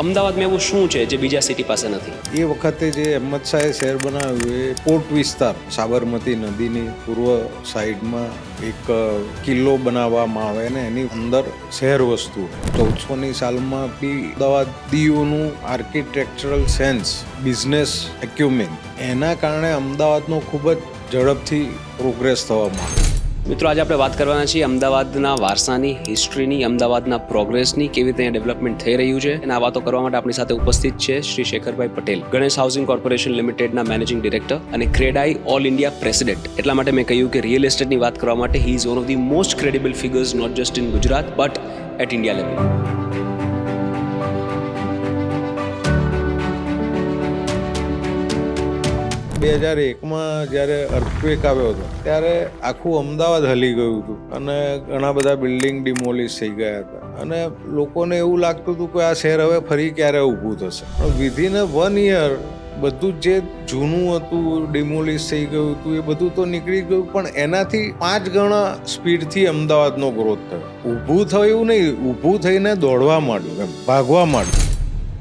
અમદાવાદમાં એવું શું છે જે બીજા સિટી પાસે નથી? એ વખતે જે અહેમદ શાહે શહેર બનાવ્યું એ પોર્ટ વિસ્તાર, સાબરમતી નદીની પૂર્વ સાઈડમાં એક કિલ્લો બનાવવામાં આવે ને એની અંદર શહેર વસ્તુ 1400ની સાલમાં બી અમદાવાદીઓનું આર્કિટેક્ચરલ સેન્સ, બિઝનેસ એક્યુમેન, એના કારણે અમદાવાદનો ખૂબ જ ઝડપથી પ્રોગ્રેસ થવા માંડ્યો. મિત્રો, આજે આપણે વાત કરવાના છીએ અમદાવાદના વારસાની, હિસ્ટ્રીની, અમદાવાદના પ્રોગ્રેસની, કેવી રીતે અહીંયા ડેવલપમેન્ટ થઈ રહ્યું છે. અને આ વાતો કરવા માટે આપણી સાથે ઉપસ્થિત છે શ્રી શેખરભાઈ પટેલ, ગણેશ હાઉસિંગ કોર્પોરેશન લિમિટેડના મેનેજિંગ ડિરેક્ટર અને ક્રેડાઈ ઓલ ઇન્ડિયા પ્રેસિડેન્ટ. એટલા માટે મેં કહ્યું કે રિયલ એસ્ટેટની વાત કરવા માટે he is one of the most credible figures not just in Gujarat but at India level. 2001માં જ્યારે અર્થક્વેક આવ્યો હતો ત્યારે આખું અમદાવાદ હલી ગયું હતું અને ઘણા બધા બિલ્ડિંગ ડિમોલિશ થઈ ગયા હતા અને લોકોને એવું લાગતું હતું કે આ શહેર હવે ફરી ક્યારે ઊભું થશે. પણ વિધિન 1 યર બધું જે જૂનું હતું, ડિમોલિશ થઈ ગયું હતું, એ બધું તો નીકળી ગયું, પણ એનાથી 5 ગણા સ્પીડથી અમદાવાદનો ગ્રોથ થયો. ઊભું થયું નહીં, ઊભું થઈને દોડવા માંડ્યું, એમ ભાગવા માંડ્યું.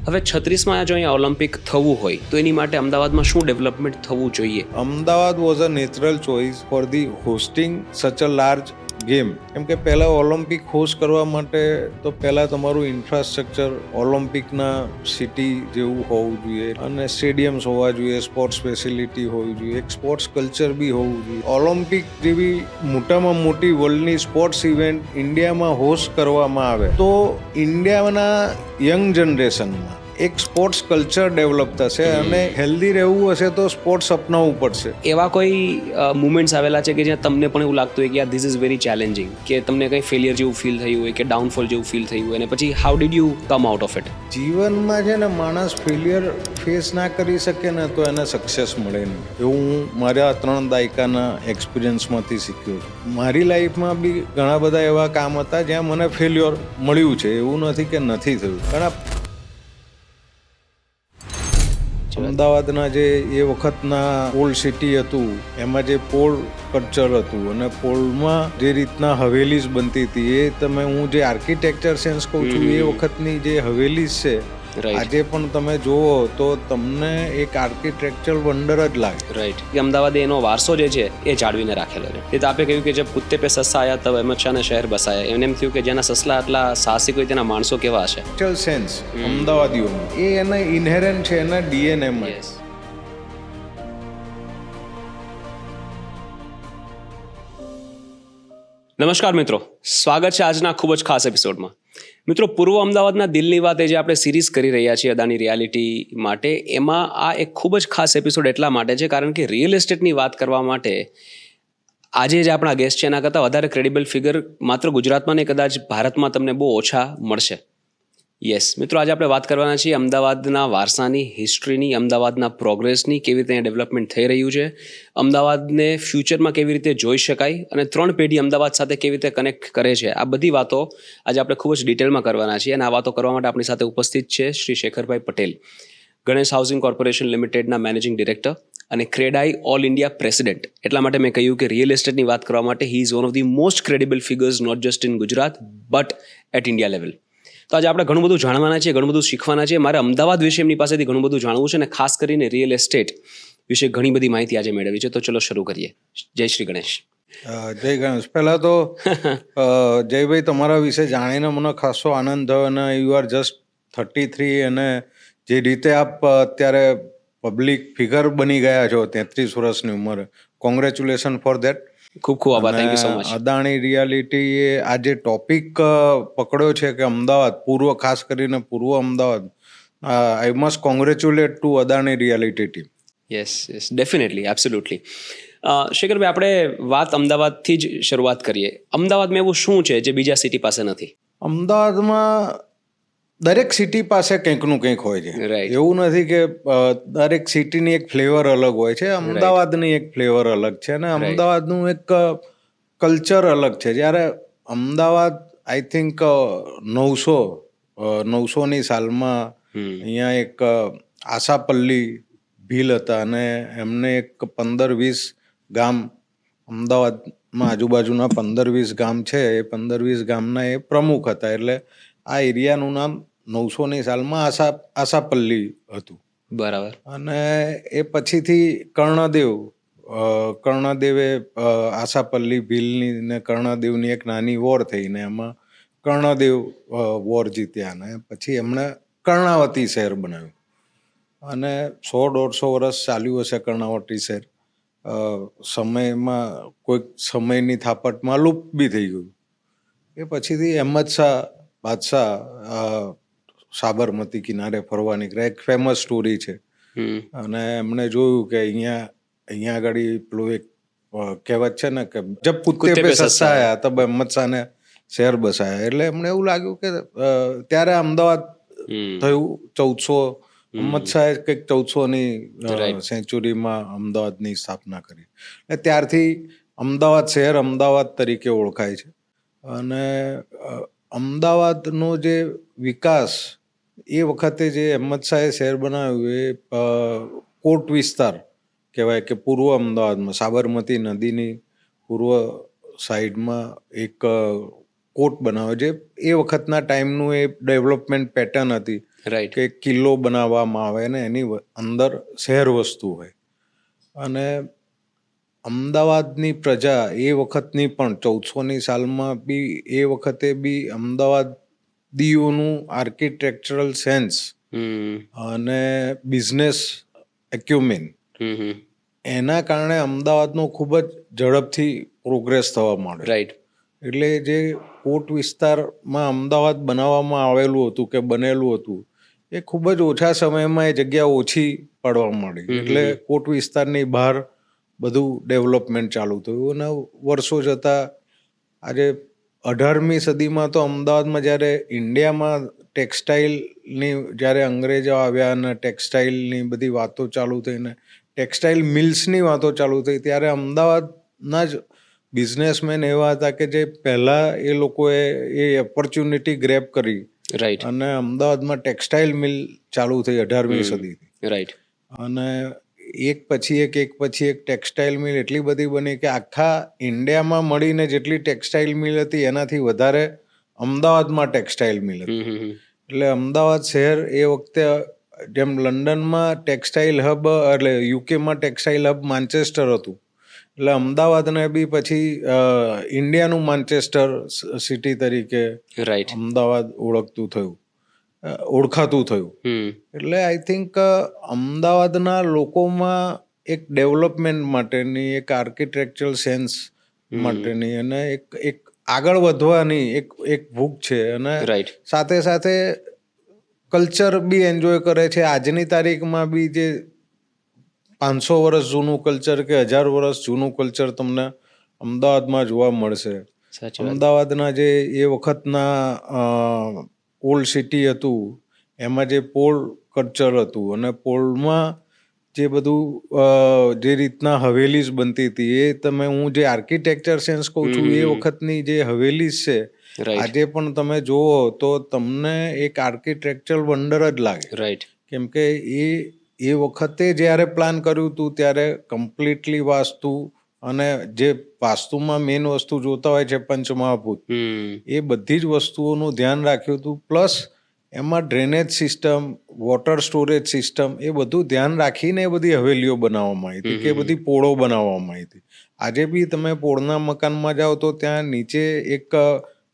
હવે 36માં જો અહીંયા ઓલિમ્પિક થવું હોય તો એની માટે અમદાવાદમાં શું ડેવલપમેન્ટ થવું જોઈએ? Ahmedabad was a natural choice for the hosting such a large game. કેમ કે પહેલાં ઓલિમ્પિક હોસ્ટ કરવા માટે તો પહેલાં તમારું ઇન્ફ્રાસ્ટ્રક્ચર ઓલિમ્પિકના સિટી જેવું હોવું જોઈએ અને સ્ટેડિયમ્સ હોવા જોઈએ, સ્પોર્ટ્સ ફેસિલિટી હોવી જોઈએ, એક સ્પોર્ટ્સ કલ્ચર બી હોવું જોઈએ. ઓલિમ્પિક જેવી મોટામાં મોટી વર્લ્ડની સ્પોર્ટ્સ ઇવેન્ટ ઇન્ડિયામાં હોસ્ટ કરવામાં આવે તો ઇન્ડિયાના યંગ જનરેશનમાં એક સ્પોર્ટ્સ કલ્ચર ડેવલપ થશે અને હેલ્ધી રહેવું હશે તો સ્પોર્ટ્સ અપનાવવું પડશે. એવા કોઈ મુમેન્ટ્સ આવેલા છે કે જ્યાં તમને પણ એવું લાગતું હોય કે યાર ધીસ ઇઝ વેરી ચેલેન્જિંગ, કે તમને કંઈ ફેલિયર જેવું ફીલ થયું હોય કે ડાઉનફોલ જેવું ફીલ થયું હોય અને પછી how did you come out of it? જીવનમાં છે ને માણસ ફેલિયર ફેસ ના કરી શકે ને તો એને સક્સેસ મળે નહીં. એવું હું મારા 3 દાયકાના એક્સપિરિયન્સમાંથી શીખ્યો છું. મારી લાઈફમાં બી ઘણા બધા એવા કામ હતા જ્યાં મને ફેલ્યોર મળ્યું છે, એવું નથી કે નથી થયું. ઘણા અમદાવાદના જે એ વખતના ઓલ્ડ સિટી હતું એમાં જે પોળ કલ્ચર હતું અને પોળમાં જે રીતના હવેલીઝ બનતી હતી, એ તમે હું જે આર્કિટેક્ચર સેન્સ કહું છું એ વખતની જે હવેલીઝ છે આજે પણ તમે જુઓ તો તમને એક આર્કિટેક્ચર વંડર જ લાગે. રાઈટ. અમદાવાદે એનો વારસો જે છે એ જાળવીને રાખેલો છે. એ તો આપે કહ્યું કે જબ કુત્તે પે સસ્સા આયા તબ અહેમદ શાહને શહેર બસાયા. એને એમ થયું કે જેના સસલા આટલા સાહસિક હોય તેના માણસો કેવા હશે. આર્કિટેક્ચરલ સેન્સ અમદાવાદીઓનું એ એના ઇનહેરન્ટ છે, એના ડીએનએમાં. નમસ્કાર મિત્રો, સ્વાગત છે આજના ખૂબ જ ખાસ એપિસોડમાં. મિત્રો, પૂર્વ અમદાવાદના દિલની વાત એ જે આપણે સિરીઝ કરી રહ્યા છીએ અદાણી રિયાલિટી માટે, એમાં આ એક ખૂબ જ ખાસ એપિસોડ એટલા માટે છે કારણ કે રિયલ એસ્ટેટની વાત કરવા માટે આજે જે આપણા ગેસ્ટ છે એના કરતાં વધારે ક્રેડિબલ ફિગર માત્ર ગુજરાતમાં ને કદાચ ભારતમાં તમને બહુ ઓછા મળશે. યસ મિત્રો, આજે આપણે વાત કરવાના છીએ અમદાવાદના વારસાની, હિસ્ટ્રીની, અમદાવાદના પ્રોગ્રેસની, કેવી રીતે અહીંયા ડેવલપમેન્ટ થઈ રહ્યું છે, અમદાવાદને ફ્યુચરમાં કેવી રીતે જોઈ શકાય અને 3 પેઢી અમદાવાદ સાથે કેવી રીતે કનેક્ટ કરે છે. આ બધી વાતો આજે આપણે ખૂબ જ ડિટેલમાં કરવાના છીએ અને આ વાતો કરવા માટે આપણી સાથે ઉપસ્થિત છે શ્રી શેખરભાઈ પટેલ, ગણેશ હાઉસિંગ કોર્પોરેશન લિમિટેડના મેનેજિંગ ડિરેક્ટર અને ક્રેડાઈ ઓલ ઇન્ડિયા પ્રેસિડેન્ટ. એટલા માટે મેં કહ્યું કે રિયલ એસ્ટેટની વાત કરવા માટે he is one of the most credible figures not just in Gujarat but at India level. તો આજે આપણે ઘણું બધું જાણવાના છીએ, ઘણું બધું શીખવાના છીએ. મારે અમદાવાદ વિશે એમની પાસેથી ઘણું બધું જાણવું છે અને ખાસ કરીને રિયલ એસ્ટેટ વિશે ઘણી બધી માહિતી આજે મેળવી છે. તો ચલો શરૂ કરીએ. જય શ્રી ગણેશ. જય ગણેશ. પહેલા તો જયભાઈ, તમારા વિશે જાણીને મને ખાસો આનંદ થયો અને યુ આર જસ્ટ 33 અને જે રીતે આપ અત્યારે પબ્લિક ફિગર બની ગયા છો 33 વર્ષની ઉંમરે, કોંગ્રેચ્યુલેશન ફોર દેટ. ખૂબ ખૂબ આભાર. Thank you so much. Adani realty એ આ જે ટોપિક પકડ્યો છે કે અમદાવાદ પૂર્વ, ખાસ કરીને પૂર્વ Ahmedabad, I must congratulate to Adani realty team. Yes yes, definitely, absolutely. શેખરભાઈ, આપણે વાત અમદાવાદથી જ શરૂઆત કરીએ. અમદાવાદમાં એવું શું છે જે બીજા સિટી પાસે નથી? અમદાવાદમાં દરેક સિટી પાસે કંઈકનું કંઈક હોય છે. એવું નથી કે દરેક સિટીની એક ફ્લેવર અલગ હોય છે. અમદાવાદની એક ફ્લેવર અલગ છે અને અમદાવાદનું એક કલ્ચર અલગ છે. જ્યારે અમદાવાદ આઈ થિંક 900ની સાલમાં અહીંયા એક આશાપલ્લી ભીલ હતા અને એમને એક 15-20 ગામ અમદાવાદમાં આજુબાજુના 15-20 ગામ છે, એ 15-20 ગામના એ પ્રમુખ હતા. એટલે આ એરિયાનું નામ 900ની સાલમાં આશાપલ્લી હતું. બરાબર. અને એ પછીથી કર્ણદેવે આશાપલ્લી ભીલની ને કર્ણદેવની એક નાની વોર થઈ ને એમાં કર્ણદેવ વોર જીત્યા ને પછી એમણે કર્ણાવતી શહેર બનાવ્યું અને 100-150 વર્ષ ચાલ્યું હશે કર્ણાવતી શહેર. સમયમાં કોઈક સમયની થાપટમાં લુપ્ત બી થઈ ગયું. એ પછીથી અહેમદ શાહ બાદશાહ સાબરમતી કિનારે ફરવા નીકળ્યા. એક ફેમસ સ્ટોરી છે. અને એમણે જોયું કે અહીંયા આગળ પેલું એક કહેવત છે ને કે જબ કુત્તે પે સસ્તા આયા તબ અહેમદ શાહને શહેર બસાયા. એટલે એમને એવું લાગ્યું કે ત્યારે અમદાવાદ થયું 1400 અહેમદ શાહે કંઈક 1400ની સેન્ચુરીમાં અમદાવાદની સ્થાપના કરી. અને ત્યારથી અમદાવાદ શહેર અમદાવાદ તરીકે ઓળખાય છે. અને અમદાવાદનો જે વિકાસ એ વખતે જે અહેમદ શાહે શહેર બનાવ્યું એ કોટ વિસ્તાર કહેવાય કે પૂર્વ અમદાવાદમાં સાબરમતી નદીની પૂર્વ સાઈડમાં એક કોટ બનાવ્યો છે. એ વખતના ટાઈમનું એ ડેવલપમેન્ટ પેટર્ન હતી કે કિલ્લો બનાવવામાં આવે ને એની અંદર શહેર વસ્તુ હોય. અને અમદાવાદની પ્રજા એ વખતની પણ 1400ની સાલમાં બી એ વખતે બી અમદાવાદીઓનું આર્કિટેક્ચરલ સેન્સ અને બિઝનેસ એક્યુમેન એના કારણે અમદાવાદનો ખૂબ જ ઝડપથી પ્રોગ્રેસ થવા માંડ્યો. રાઈટ. એટલે જે કોટ વિસ્તારમાં અમદાવાદ બનાવવામાં આવેલું હતું કે બનેલું હતું એ ખૂબ જ ઓછા સમયમાં એ જગ્યા ઓછી પડવા માંડી. એટલે કોટ વિસ્તારની બહાર બધું ડેવલપમેન્ટ ચાલુ થયું અને વર્ષો જતાં આજે 18મી સદીમાં તો અમદાવાદમાં જ્યારે ઇન્ડિયામાં ટેક્સટાઇલની જ્યારે અંગ્રેજો આવ્યા અને ટેક્સટાઇલની બધી વાતો ચાલુ થઈને ટેક્સટાઇલ મિલ્સની વાતો ચાલુ થઈ ત્યારે અમદાવાદના જ બિઝનેસમેન એવા હતા કે જે પહેલાં એ લોકોએ એ ઓપોર્ચ્યુનિટી ગ્રેબ કરી. રાઈટ. અને અમદાવાદમાં ટેક્સટાઇલ મિલ ચાલુ થઈ 18મી સદીથી. રાઈટ. અને એક પછી એક ટેક્સટાઇલ મિલ એટલી બધી બની કે આખા ઇન્ડિયામાં મળીને જેટલી ટેક્સટાઇલ મિલ હતી એનાથી વધારે અમદાવાદમાં ટેક્સટાઇલ મિલ હતી. એટલે અમદાવાદ શહેર એ વખતે જેમ લંડનમાં ટેક્સટાઇલ હબ એટલે યુકેમાં ટેક્સટાઇલ હબ માન્ચેસ્ટર હતું એટલે અમદાવાદને બી પછી ઇન્ડિયાનું માન્ચેસ્ટર સિટી તરીકે અમદાવાદ ઓળખાતું થયું. એટલે આઈ થિંક અમદાવાદના લોકોમાં એક ડેવલપમેન્ટ માટેની એક આર્કિટેક્ચરલ સેન્સ માટેની અને એક આગળ વધવાની એક ભૂખ છે અને સાથે સાથે કલ્ચર બી એન્જોય કરે છે. આજની તારીખમાં બી જે 500 વર્ષ જૂનું કલ્ચર કે 1000 વર્ષ જૂનું કલ્ચર તમને અમદાવાદમાં જોવા મળશે. અમદાવાદના જે એ વખતના ઓલ્ડ સિટી હતું એમાં જે પોળ કલ્ચર હતું અને પોળમાં જે બધું જે રીતના હવેલીસ બનતી હતી એ હું જે આર્કિટેક્ચર સેન્સ કહું છું એ વખતની જે હવેલીસ છે આજે પણ તમે જુઓ તો તમને એક આર્કિટેક્ચરલ વંડર જ લાગે. રાઈટ. કેમ કે એ વખતે જ્યારે પ્લાન કર્યું હતું ત્યારે કમ્પ્લીટલી વાસ્તુ અને જે વાસ્તુમાં મેઇન વસ્તુ જોતા હોય છે પંચમહાભૂત એ બધી જ વસ્તુઓનું ધ્યાન રાખ્યું હતું. પ્લસ એમાં drainage system water storage system એ બધું ધ્યાન રાખીને એ બધી હવેલીઓ બનાવવામાં આવી હતી કે બધી પોળો બનાવવામાં આવી હતી. આજે બી તમે પોળના મકાનમાં જાઓ તો ત્યાં નીચે એક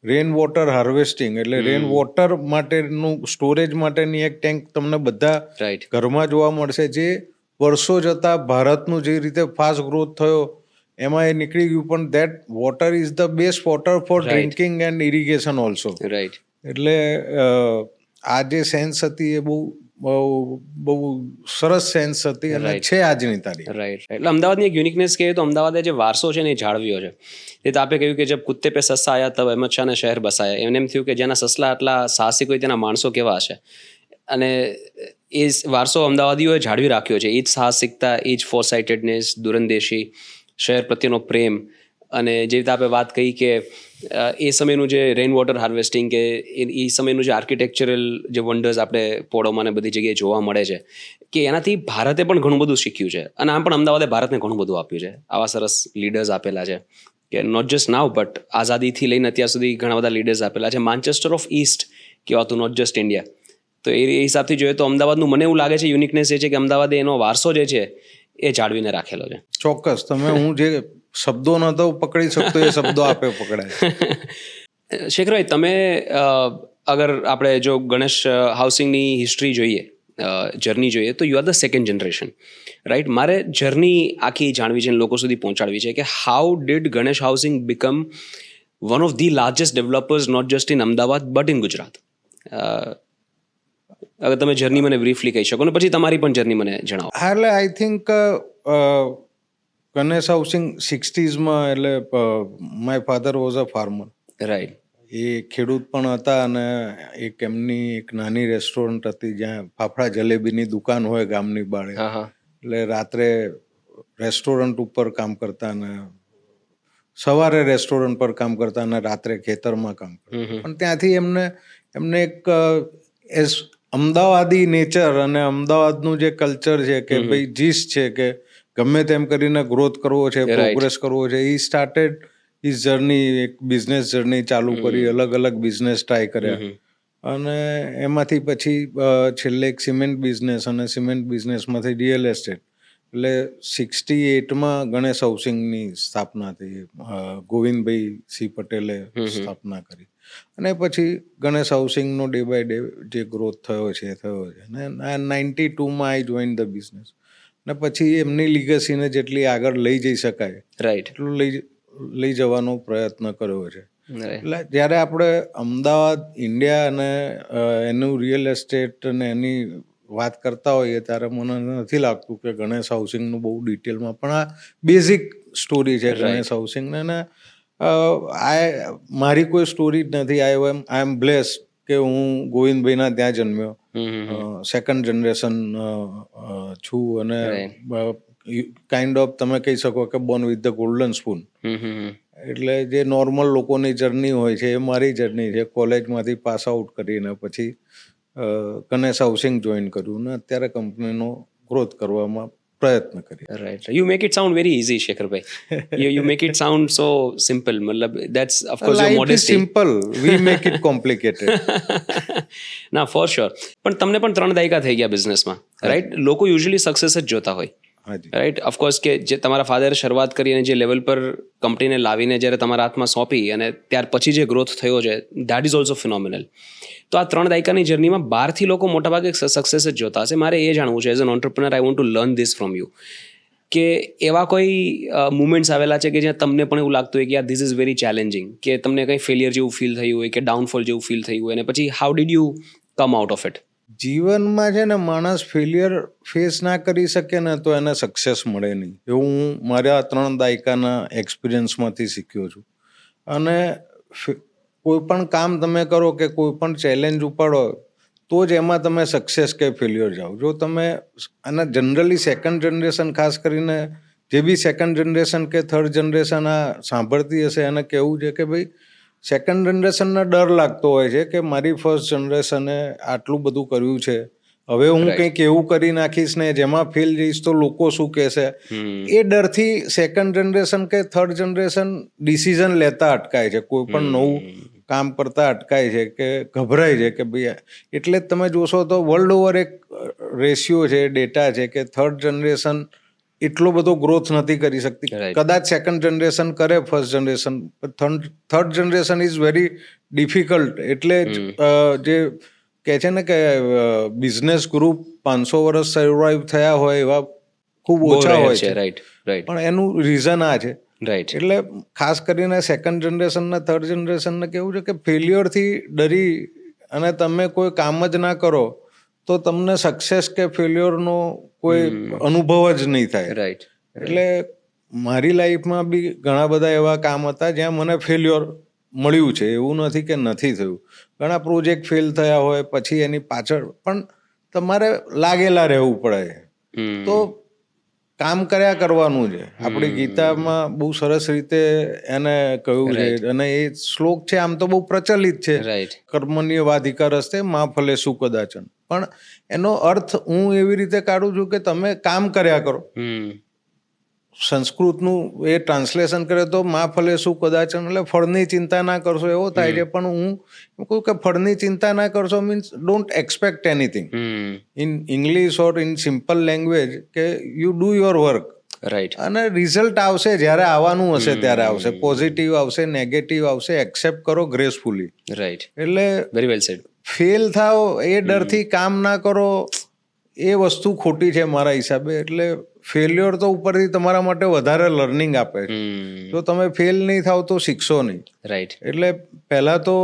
રેન વોટર હાર્વેસ્ટિંગ એટલે રેન વોટર માટેનું સ્ટોરેજ માટેની એક ટેન્ક તમને બધા ઘરમાં જોવા મળશે. જે વર્ષો જતા ભારતનું જે રીતે ફાસ્ટ ગ્રોથ થયો એમાં એ નીકળી ગયું પણ that water is the best water for drinking and irrigation also. Right. એટલે આ જે સેન્સ હતી એ બહુ સરસ સેન્સ હતી અને છે આજની તારીખ. રાઈટ. એટલે અમદાવાદની એક યુનિકનેસ કહીએ તો અમદાવાદે જે વારસો છે ને એ જાળવ્યો છે. એ તો આપે કહ્યું કે જબ કુત્તે પે સસ્તા આયા તબ અહેમદ શાહને શહેર બસાયા. એમ થયું કે જેના સસલા આટલા સાહસિક હોય તેના માણસો કેવા હશે અને એ વારસો અમદાવાદીઓએ જાળવી રાખ્યો છે. એ જ સાહસિકતા, એ જ ફોરસાઇટેડનેસ, દૂરંદેશી, શહેર પ્રત્યેનો પ્રેમ અને જે રીતે આપણે વાત કહી કે એ સમયનું જે રેઇન વોટર હાર્વેસ્ટિંગ કે એ સમયનું જે આર્કિટેક્ચરલ જે વન્ડર્સ આપણે પોળોમાં ને બધી જગ્યાએ જોવા મળે છે કે એનાથી ભારતે પણ ઘણું બધું શીખ્યું છે અને આમ પણ અમદાવાદે ભારતને ઘણું બધું આપ્યું છે. આવા સરસ લીડર્સ આપેલા છે કે નોટ જસ્ટ નાવ બટ આઝાદીથી લઈને અત્યાર સુધી ઘણા બધા લીડર્સ આપેલા છે. માન્ચેસ્ટર ઓફ ઈસ્ટ કહેવાતું નોટ જસ્ટ ઇન્ડિયા તો એ હિસાબથી જોઈએ તો અમદાવાદનું મને એવું લાગે છે યુનિકનેસ એ છે કે અમદાવાદે એનો વારસો જે છે એ જાળવીને રાખેલો છે. ચોક્કસ. તમે હું જે શબ્દો નતો પકડી શકતો એ શબ્દો આપે પકડાય. શેખરભાઈ, તમે અગર આપણે જો ગણેશ હાઉસિંગની હિસ્ટ્રી જોઈએ, જર્ની જોઈએ, તો you are the second generation, right? મારે જર્ની આખી જાણવી છે, લોકો સુધી પહોંચાડવી છે કે how did Ganesh housing become one of the largest developers not just in Ahmedabad but in Gujarat. અગર તમે જર્ની મને બ્રીફલી કહી શકો ને પછી તમારી પણ જર્ની મને જણાવો. હા, એટલે I think Ganesh housing 60s એટલે my father was a farmer. Right. એ ખેડૂત પણ હતા અને એમની એક નાની રેસ્ટોરન્ટ હતી જ્યાં ફાફડા જલેબીની દુકાન હોય ગામની બાળે. એટલે રાત્રે રેસ્ટોરન્ટ ઉપર કામ કરતા અને સવારે રેસ્ટોરન્ટ પર કામ કરતા અને રાત્રે ખેતરમાં કામ કરતા. પણ ત્યાંથી એમને એક અમદાવાદી નેચર અને અમદાવાદનું જે કલ્ચર છે કે ભાઈ જીસ છે કે ગમે તેમ કરીને ગ્રોથ કરવો છે, પ્રોગ્રેસ કરવો છે. ઈ સ્ટાર્ટેડ ઈ જર્ની, એક બિઝનેસ જર્ની ચાલુ કરી, અલગ અલગ બિઝનેસ ટ્રાય કર્યા અને એમાંથી પછી છેલ્લે એક સિમેન્ટ બિઝનેસ અને સિમેન્ટ બિઝનેસમાંથી રિયલ એસ્ટેટ. એટલે 68માં ગણેશ હાઉસિંગની સ્થાપના થઈ. ગોવિંદભાઈ સી પટેલે સ્થાપના કરી અને પછી ગણેશ હાઉસિંગનો ડે બાય ડે જે ગ્રોથ થયો છે અને 92માં આઈ જોઈન ધ બિઝનેસ અને પછી એમની લીગસીને જેટલી આગળ લઈ જઈ શકાય રાઈટ એટલું લઈ જવાનો પ્રયત્ન કર્યો છે. એટલે જ્યારે આપણે અમદાવાદ, ઇન્ડિયા અને એનું રિયલ એસ્ટેટ અને એની વાત કરતા હોઈએ ત્યારે મને નથી લાગતું કે ગણેશ હાઉસિંગનું બહુ ડિટેલમાં, પણ આ બેઝિક સ્ટોરી છે ગણેશ હાઉસિંગને. અને મારી કોઈ સ્ટોરી જ નથી. આઈ એમ બ્લેસ્ડ કે હું ગોવિંદભાઈના ત્યાં જન્મ્યો, સેકન્ડ જનરેશન છું અને કાઇન્ડ ઓફ તમે કહી શકો કે Born with the golden spoon. એટલે જે નોર્મલ લોકોની જર્ની હોય છે એ મારી જર્ની છે. કોલેજમાંથી પાસ આઉટ કરીને પછી ગણેશ હાઉસિંગ જોઈન કર્યું ને અત્યારે કંપનીનો ગ્રોથ કરવામાં પ્રયત્ન કરી. Right. You make it sound very easy, શેખરભાઈ. You make it sound so simple. મતલબ that's of course your modesty. Simple, we make it complicated. ના, ફોર શ્યોર. પણ તમને પણ 3 દાયકા થઈ ગયા બિઝનેસમાં, રાઈટ? લોકો યુઝ્યુઅલી સક્સેસ જ જોતા હોય, રાઈટ? ઓફકોર્સ કે જે તમારા ફાધરે શરૂઆત કરી અને જે લેવલ પર કંપનીને લાવીને જ્યારે તમારા હાથમાં સોંપી અને ત્યાર પછી જે ગ્રોથ થયો છે, દેટ ઇઝ ઓલ્સો ફિનોમિનલ. તો આ 3 દાયકાની જર્નીમાં બહારથી લોકો મોટાભાગે સક્સેસ જ જોતા હશે. મારે એ જાણવું છે, as an ઓન્ટરપ્રિનર I want to learn this from you, કે એવા કોઈ મુમેન્ટ્સ આવેલા છે કે જ્યાં તમને પણ એવું લાગતું હોય કે યાર ધીસ ઇઝ વેરી ચેલેન્જિંગ, કે તમને કંઈ ફેલિયર જેવું ફીલ થયું હોય કે ડાઉનફોલ જેવું ફીલ થયું હોય અને પછી how did you come out of it? જીવનમાં છે ને માણસ ફેલિયર ફેસ ના કરી શકે ને તો એને સક્સેસ મળે નહીં. એવું હું મારા 3 દાયકાના એક્સપિરિયન્સમાંથી શીખ્યો છું. અને કોઈ પણ કામ તમે કરો કે કોઈ પણ ચેલેન્જ ઉપાડો તો જ એમાં તમે સક્સેસ કે ફેલ્યોર જાઓ. જો તમે અને જનરલી સેકન્ડ જનરેશન, ખાસ કરીને જે બી સેકન્ડ જનરેશન કે થર્ડ જનરેશન આ સાંભળતી હશે એને કહેવું છે કે ભાઈ સેકન્ડ જનરેશનને ડર લાગતો હોય છે કે મારી ફર્સ્ટ જનરેશને આટલું બધું કર્યું છે, હવે હું કંઈક એવું કરી નાખીશ ને જેમાં ફેલ જઈશ તો લોકો શું કહેશે. એ ડરથી સેકન્ડ જનરેશન કે થર્ડ જનરેશન ડિસિઝન લેતા અટકાય છે, કોઈ પણ નવું કામ કરતા અટકાય છે કે ગભરાય છે કે ભાઈ. એટલે જ તમે જોશો તો વર્લ્ડ ઓવર એક રેશિયો છે, ડેટા છે કે થર્ડ જનરેશન એટલો બધો ગ્રોથ નથી કરી શકતી. કદાચ સેકન્ડ જનરેશન કરે, first generation, third generation is very difficult. એટલે જે કહે છે ને કે બિઝનેસ ગ્રુપ 500 વર્ષ સર્વાઈવ થયા હોય એવા ખૂબ ઓછા હોય છે, રાઈટ? પણ એનું રીઝન આ છે, રાઈટ? એટલે ખાસ કરીને સેકન્ડ જનરેશનને થર્ડ જનરેશનને કેવું છે કે ફેલ્યોરથી ડરી અને તમે કોઈ કામ જ ના કરો તો તમને સક્સેસ કે ફેલ્યોરનો કોઈ અનુભવ જ નહીં થાય, રાઈટ? એટલે મારી લાઈફમાં બી ઘણા બધા એવા કામ હતા જ્યાં મને ફેલ્યોર મળ્યું છે. એવું નથી કે નથી થયું. ઘણા પ્રોજેક્ટ ફેલ થયા હોય પછી એની પાછળ પણ તમારે લાગેલા રહેવું પડે. તો કામ કર્યા કરવાનું છે. આપણી ગીતામાં બહુ સરસ રીતે એને કહ્યું છે અને એ શ્લોક છે, આમ તો બહુ પ્રચલિત છે, કર્મણ્યવાધિકારસ્તે મા ફલેષુ કદાચન. પણ એનો અર્થ હું એવી રીતે કાઢું છું કે તમે કામ કર્યા કરો. સંસ્કૃતનું એ ટ્રાન્સલેશન કરે તો માં ફલે શું કદાચન, એટલે ફળની ચિંતા ના કરશો એવો થાય છે. પણ હું એમ કહું કે ફળની ચિંતા ના કરશો means don't expect anything in English or in simple language, કે you do your work, right, અને રિઝલ્ટ આવશે જ્યારે આવવાનું હશે ત્યારે આવશે. પોઝિટિવ આવશે, નેગેટિવ આવશે, એક્સેપ્ટ કરો ગ્રેસફુલી. રાઈટ, એટલે વેરી વેલ સેડ. ફેલ થાવ એ ડરથી કામ ના કરો, એ વસ્તુ ખોટી છે મારા હિસાબે. એટલે ફેલ્યોર તો ઉપરથી તમારા માટે વધારે લર્નિંગ આપે છે. જો તમે ફેલ નહીં થાવ તો શીખશો નહીં. રાઈટ, એટલે પહેલાં તો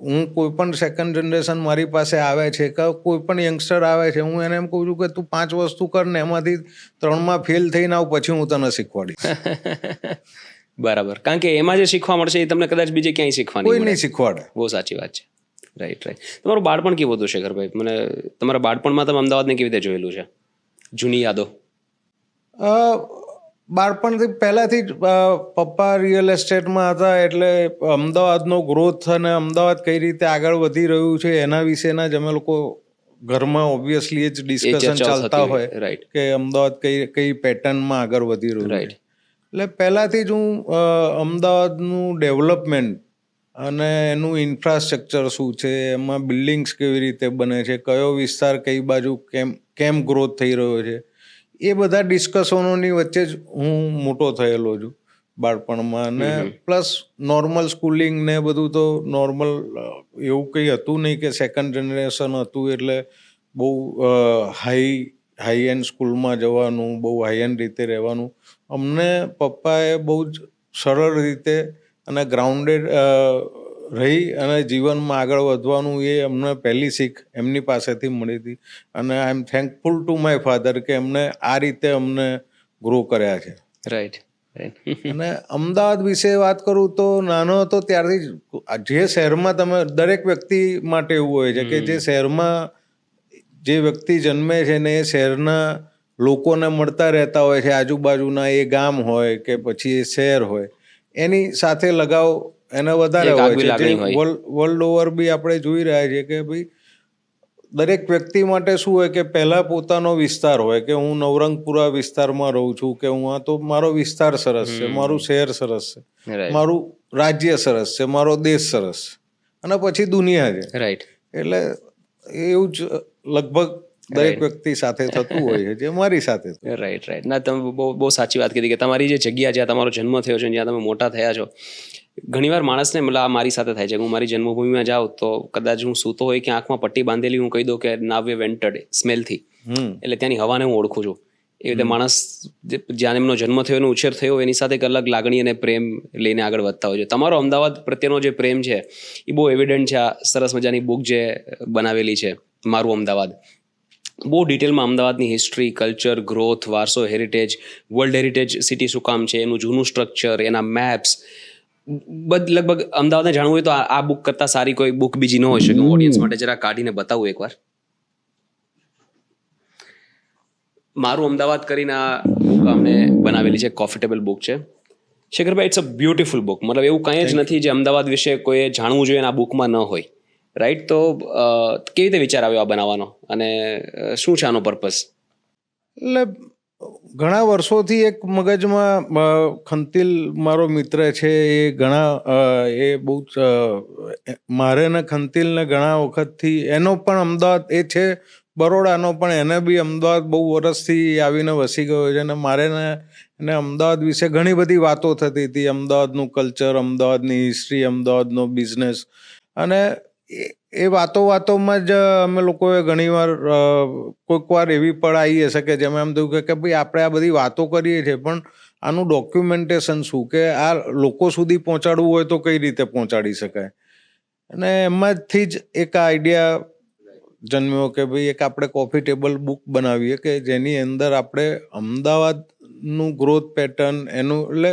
હું કોઈ પણ સેકન્ડ જનરેશન મારી પાસે આવે છે કે કોઈ પણ યંગસ્ટર આવે છે, હું એને એમ કહું છું કે તું 5 વસ્તુ કર ને એમાંથી 3માં ફેલ થઈને આવ, પછી હું તને શીખવાડીશ. બરાબર. કારણ કે એમાં જે શીખવા મળશે એ તમને કદાચ બીજે ક્યાંય શીખવા કોઈ નહીં શીખવાડે. બહુ સાચી વાત છે. Right, right. તમારું બાળપણ કેવું હતું શેખરભાઈ? મને તમારા બાળપણમાં તમે અમદાવાદને કેવી રીતે જોયેલું છે? જૂની યાદો. બાળપણથી પહેલાંથી જ પપ્પા રિયલ એસ્ટેટમાં હતા, એટલે અમદાવાદનો ગ્રોથ અને અમદાવાદ કઈ રીતે આગળ વધી રહ્યું છે એના વિશેના જ અમે લોકો ઘરમાં ઓબ્વિયસલી જ ડિસ્કશન ચાલતા હોય, રાઈટ, કે અમદાવાદ કઈ પેટર્નમાં આગળ વધી રહ્યું છે. એટલે પહેલાંથી જ હું અમદાવાદનું ડેવલપમેન્ટ અને એનું ઇન્ફ્રાસ્ટ્રક્ચર શું છે, એમાં બિલ્ડિંગ્સ કેવી રીતે બને છે, કયો વિસ્તાર કઈ બાજુ કેમ ગ્રોથ થઈ રહ્યો છે, એ બધા ડિસ્કશનોની વચ્ચે જ હું મોટો થયેલો છું બાળપણમાં. અને પ્લસ નોર્મલ સ્કૂલિંગ ને બધું તો નોર્મલ, એવું કંઈ હતું નહીં કે સેકન્ડ જનરેશન હતું એટલે બહુ હાઈ એન્ડ સ્કૂલમાં જવાનું, બહુ હાઈ એન્ડ રીતે રહેવાનું. અમને પપ્પાએ બહુ જ સરળ રીતે અને ગ્રાઉન્ડેડ રહી અને જીવનમાં આગળ વધવાનું, એ અમને પહેલી શીખ એમની પાસેથી મળી હતી. અને I am thankful to my father કે એમને આ રીતે અમને ગ્રો કર્યા છે. રાઈટ. અને અમદાવાદ વિશે વાત કરું તો નાનો હતો ત્યારથી જ જે શહેરમાં તમે, દરેક વ્યક્તિ માટે એવું હોય છે કે જે શહેરમાં જે વ્યક્તિ જન્મે છે ને એ શહેરના લોકોને મળતા રહેતા હોય છે, આજુબાજુના, એ ગામ હોય કે પછી એ શહેર હોય, એની સાથે લગાવ એને વધારે હોય છે. વર્લ્ડ ઓવર બી આપણે જોઈ રહ્યા છીએ કે ભાઈ દરેક વ્યક્તિ માટે શું હોય કે પહેલા પોતાનો વિસ્તાર હોય, કે હું નવરંગપુરા વિસ્તારમાં રહું છું, કે હું આ તો મારો વિસ્તાર સરસ છે, મારું શહેર સરસ છે, મારું રાજ્ય સરસ છે, મારો દેશ સરસ છે, અને પછી દુનિયા છે. રાઈટ. એટલે એવું જ લગભગ દરેક વ્યક્તિ સાથે થતું હોય છે, જે મારી સાથે. Right, right. ના, તમે બહુ સાચી વાત કીધી કે તમારી જે જગ્યા જ્યાં તમારો જન્મ થયો છે, જ્યાં તમે મોટા થયા છો, ઘણીવાર માણસને, મતલબ આ મારી સાથે થાય છે, હું મારી જન્મભૂમિમાં જાઉં તો કદાચ હું સૂતો હોય કે આંખમાં પટ્ટી બાંધેલી, હું કહી દઉં કે નાવ વે વેન્ટર્ડ સ્મેલથી, એટલે ત્યાંની હવાને હું ઓળખું છું. એ રીતે માણસ જ્યાં એમનો જન્મ થયો, એનો ઉછેર થયો, એની સાથે એક અલગ લાગણી અને પ્રેમ લઈને આગળ વધતા હોય છે. તમારો અમદાવાદ પ્રત્યેનો જે પ્રેમ છે એ બહુ એવિડન્ટ છે. આ સરસ મજાની બુક જે બનાવેલી છે, મારું અમદાવાદ, બહુ ડિટેલમાં અમદાવાદની હિસ્ટ્રી, કલ્ચર, ગ્રોથ, વારસો, હેરિટેજ, વર્લ્ડ હેરિટેજ સિટી શું કામ છે, એનું જૂનું સ્ટ્રક્ચર, એના મેપ્સ, લગભગ અમદાવાદને જાણવું હોય તો આ બુક કરતાં સારી કોઈ બુક બીજી ન હોઈ શકે. હું ઓડિયન્સ માટે જરા કાઢીને બતાવું એકવાર. મારું અમદાવાદ કરીને આ બુક અમને બનાવેલી છે, કોફી ટેબલ બુક છે. શેખરભાઈ, ઇટ્સ અ બ્યુટીફુલ બુક. મતલબ એવું કંઈ જ નથી જે અમદાવાદ વિશે કોઈએ જાણવું જોઈએ આ બુકમાં ન હોય. રાઈટ. તો કેવી રીતે વિચાર આવ્યો આ બનાવવાનો અને શું છે આનો પર્પઝ? એટલે ઘણા વર્ષોથી એક મગજમાં ખંતિલ મારો મિત્ર છે, એ બહુ જ મારે ને ખંતિલને ઘણા વખતથી, એનો પણ અમદાવાદ, એ છે બરોડાનો, પણ એને બી અમદાવાદ બહુ વર્ષથી આવીને વસી ગયો છે. અને મારે એને અમદાવાદ વિશે ઘણી બધી વાતો થતી હતી, અમદાવાદનું કલ્ચર, અમદાવાદની હિસ્ટ્રી, અમદાવાદનો બિઝનેસ. અને એ વાતોમાં જ અમે લોકોએ ઘણીવાર કોઈક વાર એવી પણ આવી હશે કે જેમાં એમ થયું કે ભાઈ આપણે આ બધી વાતો કરીએ છીએ, પણ આનું ડોક્યુમેન્ટેશન શું, કે આ લોકો સુધી પહોંચાડવું હોય તો કઈ રીતે પહોંચાડી શકાય. અને એમાંથી જ એક આઈડિયા જન્મ્યો કે ભાઈ એક આપણે કોફી ટેબલ બુક બનાવીએ કે જેની અંદર આપણે અમદાવાદનું ગ્રોથ પેટર્ન, એનું, એટલે,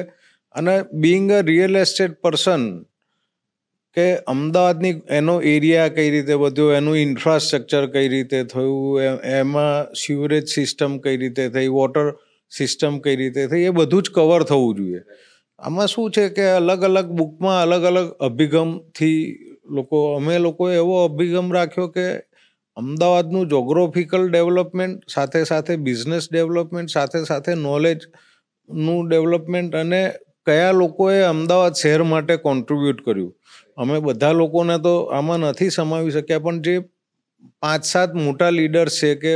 અને being a real estate person, કે અમદાવાદની એનો એરિયા કઈ રીતે વધ્યો, એનું ઇન્ફ્રાસ્ટ્રક્ચર કઈ રીતે થયું, એમાં સ્યુરેજ સિસ્ટમ કઈ રીતે થઈ, વોટર સિસ્ટમ કઈ રીતે થઈ, એ બધું જ કવર થવું જોઈએ. આમાં શું છે કે અલગ અલગ બુકમાં અલગ અલગ અભિગમથી અમે લોકોએ એવો અભિગમ રાખ્યો કે અમદાવાદનું જોગ્રાફિકલ ડેવલપમેન્ટ સાથે સાથે બિઝનેસ ડેવલપમેન્ટ સાથે સાથે નોલેજ નું ડેવલપમેન્ટ અને કયા લોકોએ અમદાવાદ શહેર માટે કોન્ટ્રીબ્યુટ કર્યું. અમે બધા લોકોને તો આમાં નથી સમાવી શક્યા, પણ જે 5-7 મોટા લીડર્સ છે કે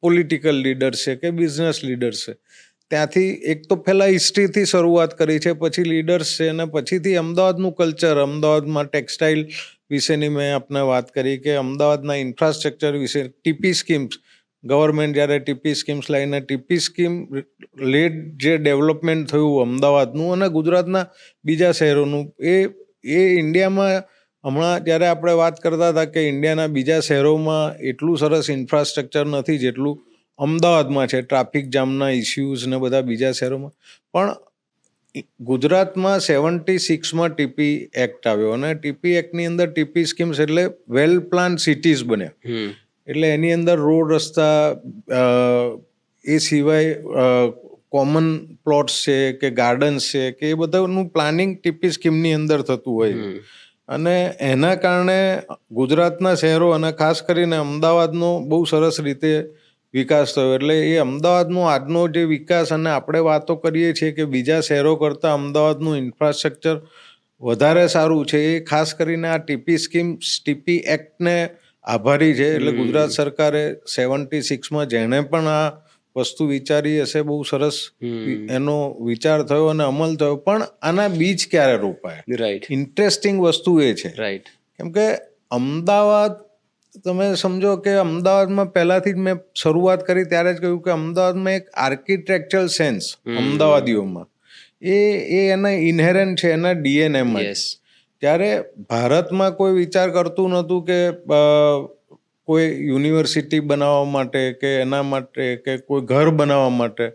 પોલિટિકલ લીડર્સ છે કે બિઝનેસ લીડર્સ છે, ત્યાંથી એક તો પહેલાં હિસ્ટ્રીથી શરૂઆત કરી છે, પછી લીડર્સ છે, અને પછીથી અમદાવાદનું કલ્ચર, અમદાવાદમાં ટેક્સટાઇલ વિશેની મેં આપને વાત કરી કે અમદાવાદના ઇન્ફ્રાસ્ટ્રક્ચર વિશે, ટીપી સ્કીમ્સ, ગવર્મેન્ટ જ્યારે ટીપી સ્કીમ્સ લઈને ટીપી સ્કીમ લેડ જે ડેવલપમેન્ટ થયું અમદાવાદનું અને ગુજરાતના બીજા શહેરોનું, એ ઇન્ડિયામાં હમણાં જ્યારે આપણે વાત કરતા હતા કે ઇન્ડિયાના બીજા શહેરોમાં એટલું સરસ ઇન્ફ્રાસ્ટ્રક્ચર નથી જેટલું અમદાવાદમાં છે, ટ્રાફિક જામના ઇસ્યુઝ ને બધા બીજા શહેરોમાં. પણ ગુજરાતમાં 76માં ટીપી એક્ટ આવ્યો અને ટીપી એક્ટની અંદર ટીપી સ્કીમ્સ એટલે વેલ પ્લાન સિટીઝ બન્યા. એટલે એની અંદર રોડ, રસ્તા, એ સિવાય કોમન પ્લોટ્સ છે કે ગાર્ડન્સ છે કે એ બધાનું પ્લાનિંગ ટીપી સ્કીમની અંદર થતું હોય. અને એના કારણે ગુજરાતના શહેરો અને ખાસ કરીને અમદાવાદનો બહુ સરસ રીતે વિકાસ થયો. એટલે એ અમદાવાદનો આજનો જે વિકાસ, અને આપણે વાતો કરીએ છીએ કે બીજા શહેરો કરતાં અમદાવાદનું ઇન્ફ્રાસ્ટ્રક્ચર વધારે સારું છે, એ ખાસ કરીને આ ટીપી સ્કીમ, ટીપી એક્ટને આભારી છે. એટલે ગુજરાત સરકારે 76માં જેણે પણ આ વસ્તુ વિચારી હશે, બહુ સરસ એનો વિચાર થયો અને અમલ થયો. પણ આના બીજ ક્યારે રોપાય? રાઈટ. ઇન્ટરેસ્ટિંગ વસ્તુ એ છે, રાઈટ, કેમ કે અમદાવાદ, તમે સમજો કે અમદાવાદમાં પહેલાથી જ મેં શરૂઆત કરી ત્યારે જ કહ્યું કે અમદાવાદમાં એક આર્કિટેક્ચરલ સેન્સ અમદાવાદીઓમાં એ એના ઇનહેરન્ટ છે, એના ડીએનએમાં. ત્યારે ભારતમાં કોઈ વિચાર કરતું નહોતું કે કોઈ યુનિવર્સિટી બનાવવા માટે કે એના માટે કે કોઈ ઘર બનાવવા માટે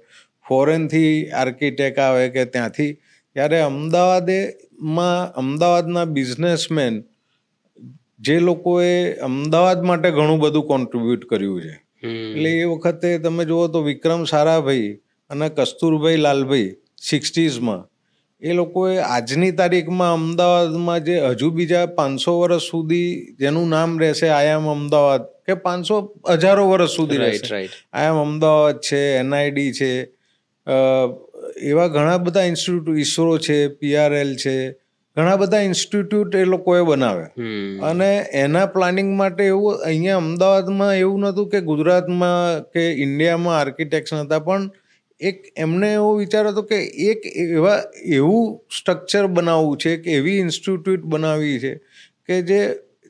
ફોરેનથી આર્કિટેક્ટ આવે કે ત્યાંથી. ત્યારે અમદાવાદના બિઝનેસમેન, જે લોકોએ અમદાવાદ માટે ઘણું બધું કોન્ટ્રીબ્યુટ કર્યું છે, એટલે એ વખતે તમે જુઓ તો વિક્રમ સારાભાઈ અને કસ્તુરભાઈ લાલભાઈ 60sમાં, એ લોકોએ આજની તારીખમાં અમદાવાદમાં જે હજુ બીજા 500 વર્ષ સુધી જેનું નામ રહેશે આઈ એમ અમદાવાદ, કે 500 હજારો વર્ષ સુધી રહેશે, આઈ એમ અમદાવાદ છે, એનઆઈડી છે, એવા ઘણા બધા ઇન્સ્ટિટ્યૂટ, ઇસરો છે, PRL છે, ઘણા બધા ઇન્સ્ટિટ્યૂટ એ લોકોએ બનાવ્યા. અને એના પ્લાનિંગ માટે એવું અહીંયા અમદાવાદમાં એવું નહોતું કે ગુજરાતમાં કે ઇન્ડિયામાં આર્કિટેક્ટ્સ નહોતા, પણ એક એમને એવો વિચાર હતો કે એક એવું સ્ટ્રક્ચર બનાવવું છે, કે એવી ઇન્સ્ટિટ્યૂટ બનાવવી છે કે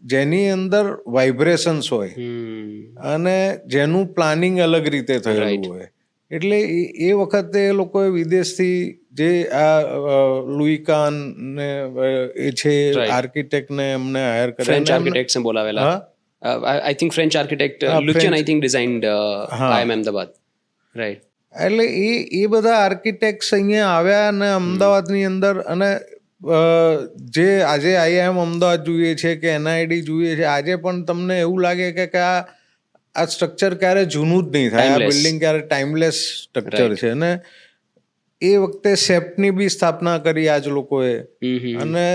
જેની અંદર વાઇબ્રેશન્સ હોય અને જેનું પ્લાનિંગ અલગ રીતે થયેલું હોય. એટલે એ વખતે એ લોકોએ વિદેશથી જે આ લુઈ કાન ને એ છે આર્કિટેક્ટને એમને હાયર કર્યા, ફ્રેન્ચ આર્કિટેક્ટ્સને બોલાવેલા. I think French architect Lucien I think designed I M Ahmedabad. Right. એટલે એ બધા આર્કિટેક્ટ્સ અહીંયા આવ્યા અને અમદાવાદની અંદર, અને જે આજે આઈઆઈએમ અમદાવાદ જોઈએ છે કે એનઆઈડી જોઈએ છે, આજે પણ તમને એવું લાગે કે આ સ્ટ્રક્ચર ક્યારે જૂનું જ નહીં થાય, આ બિલ્ડિંગ ક્યારે ટાઈમલેસ સ્ટ્રક્ચર છે. અને એ વખતે સેપ્ટની બી સ્થાપના કરી આજ લોકોએ. અને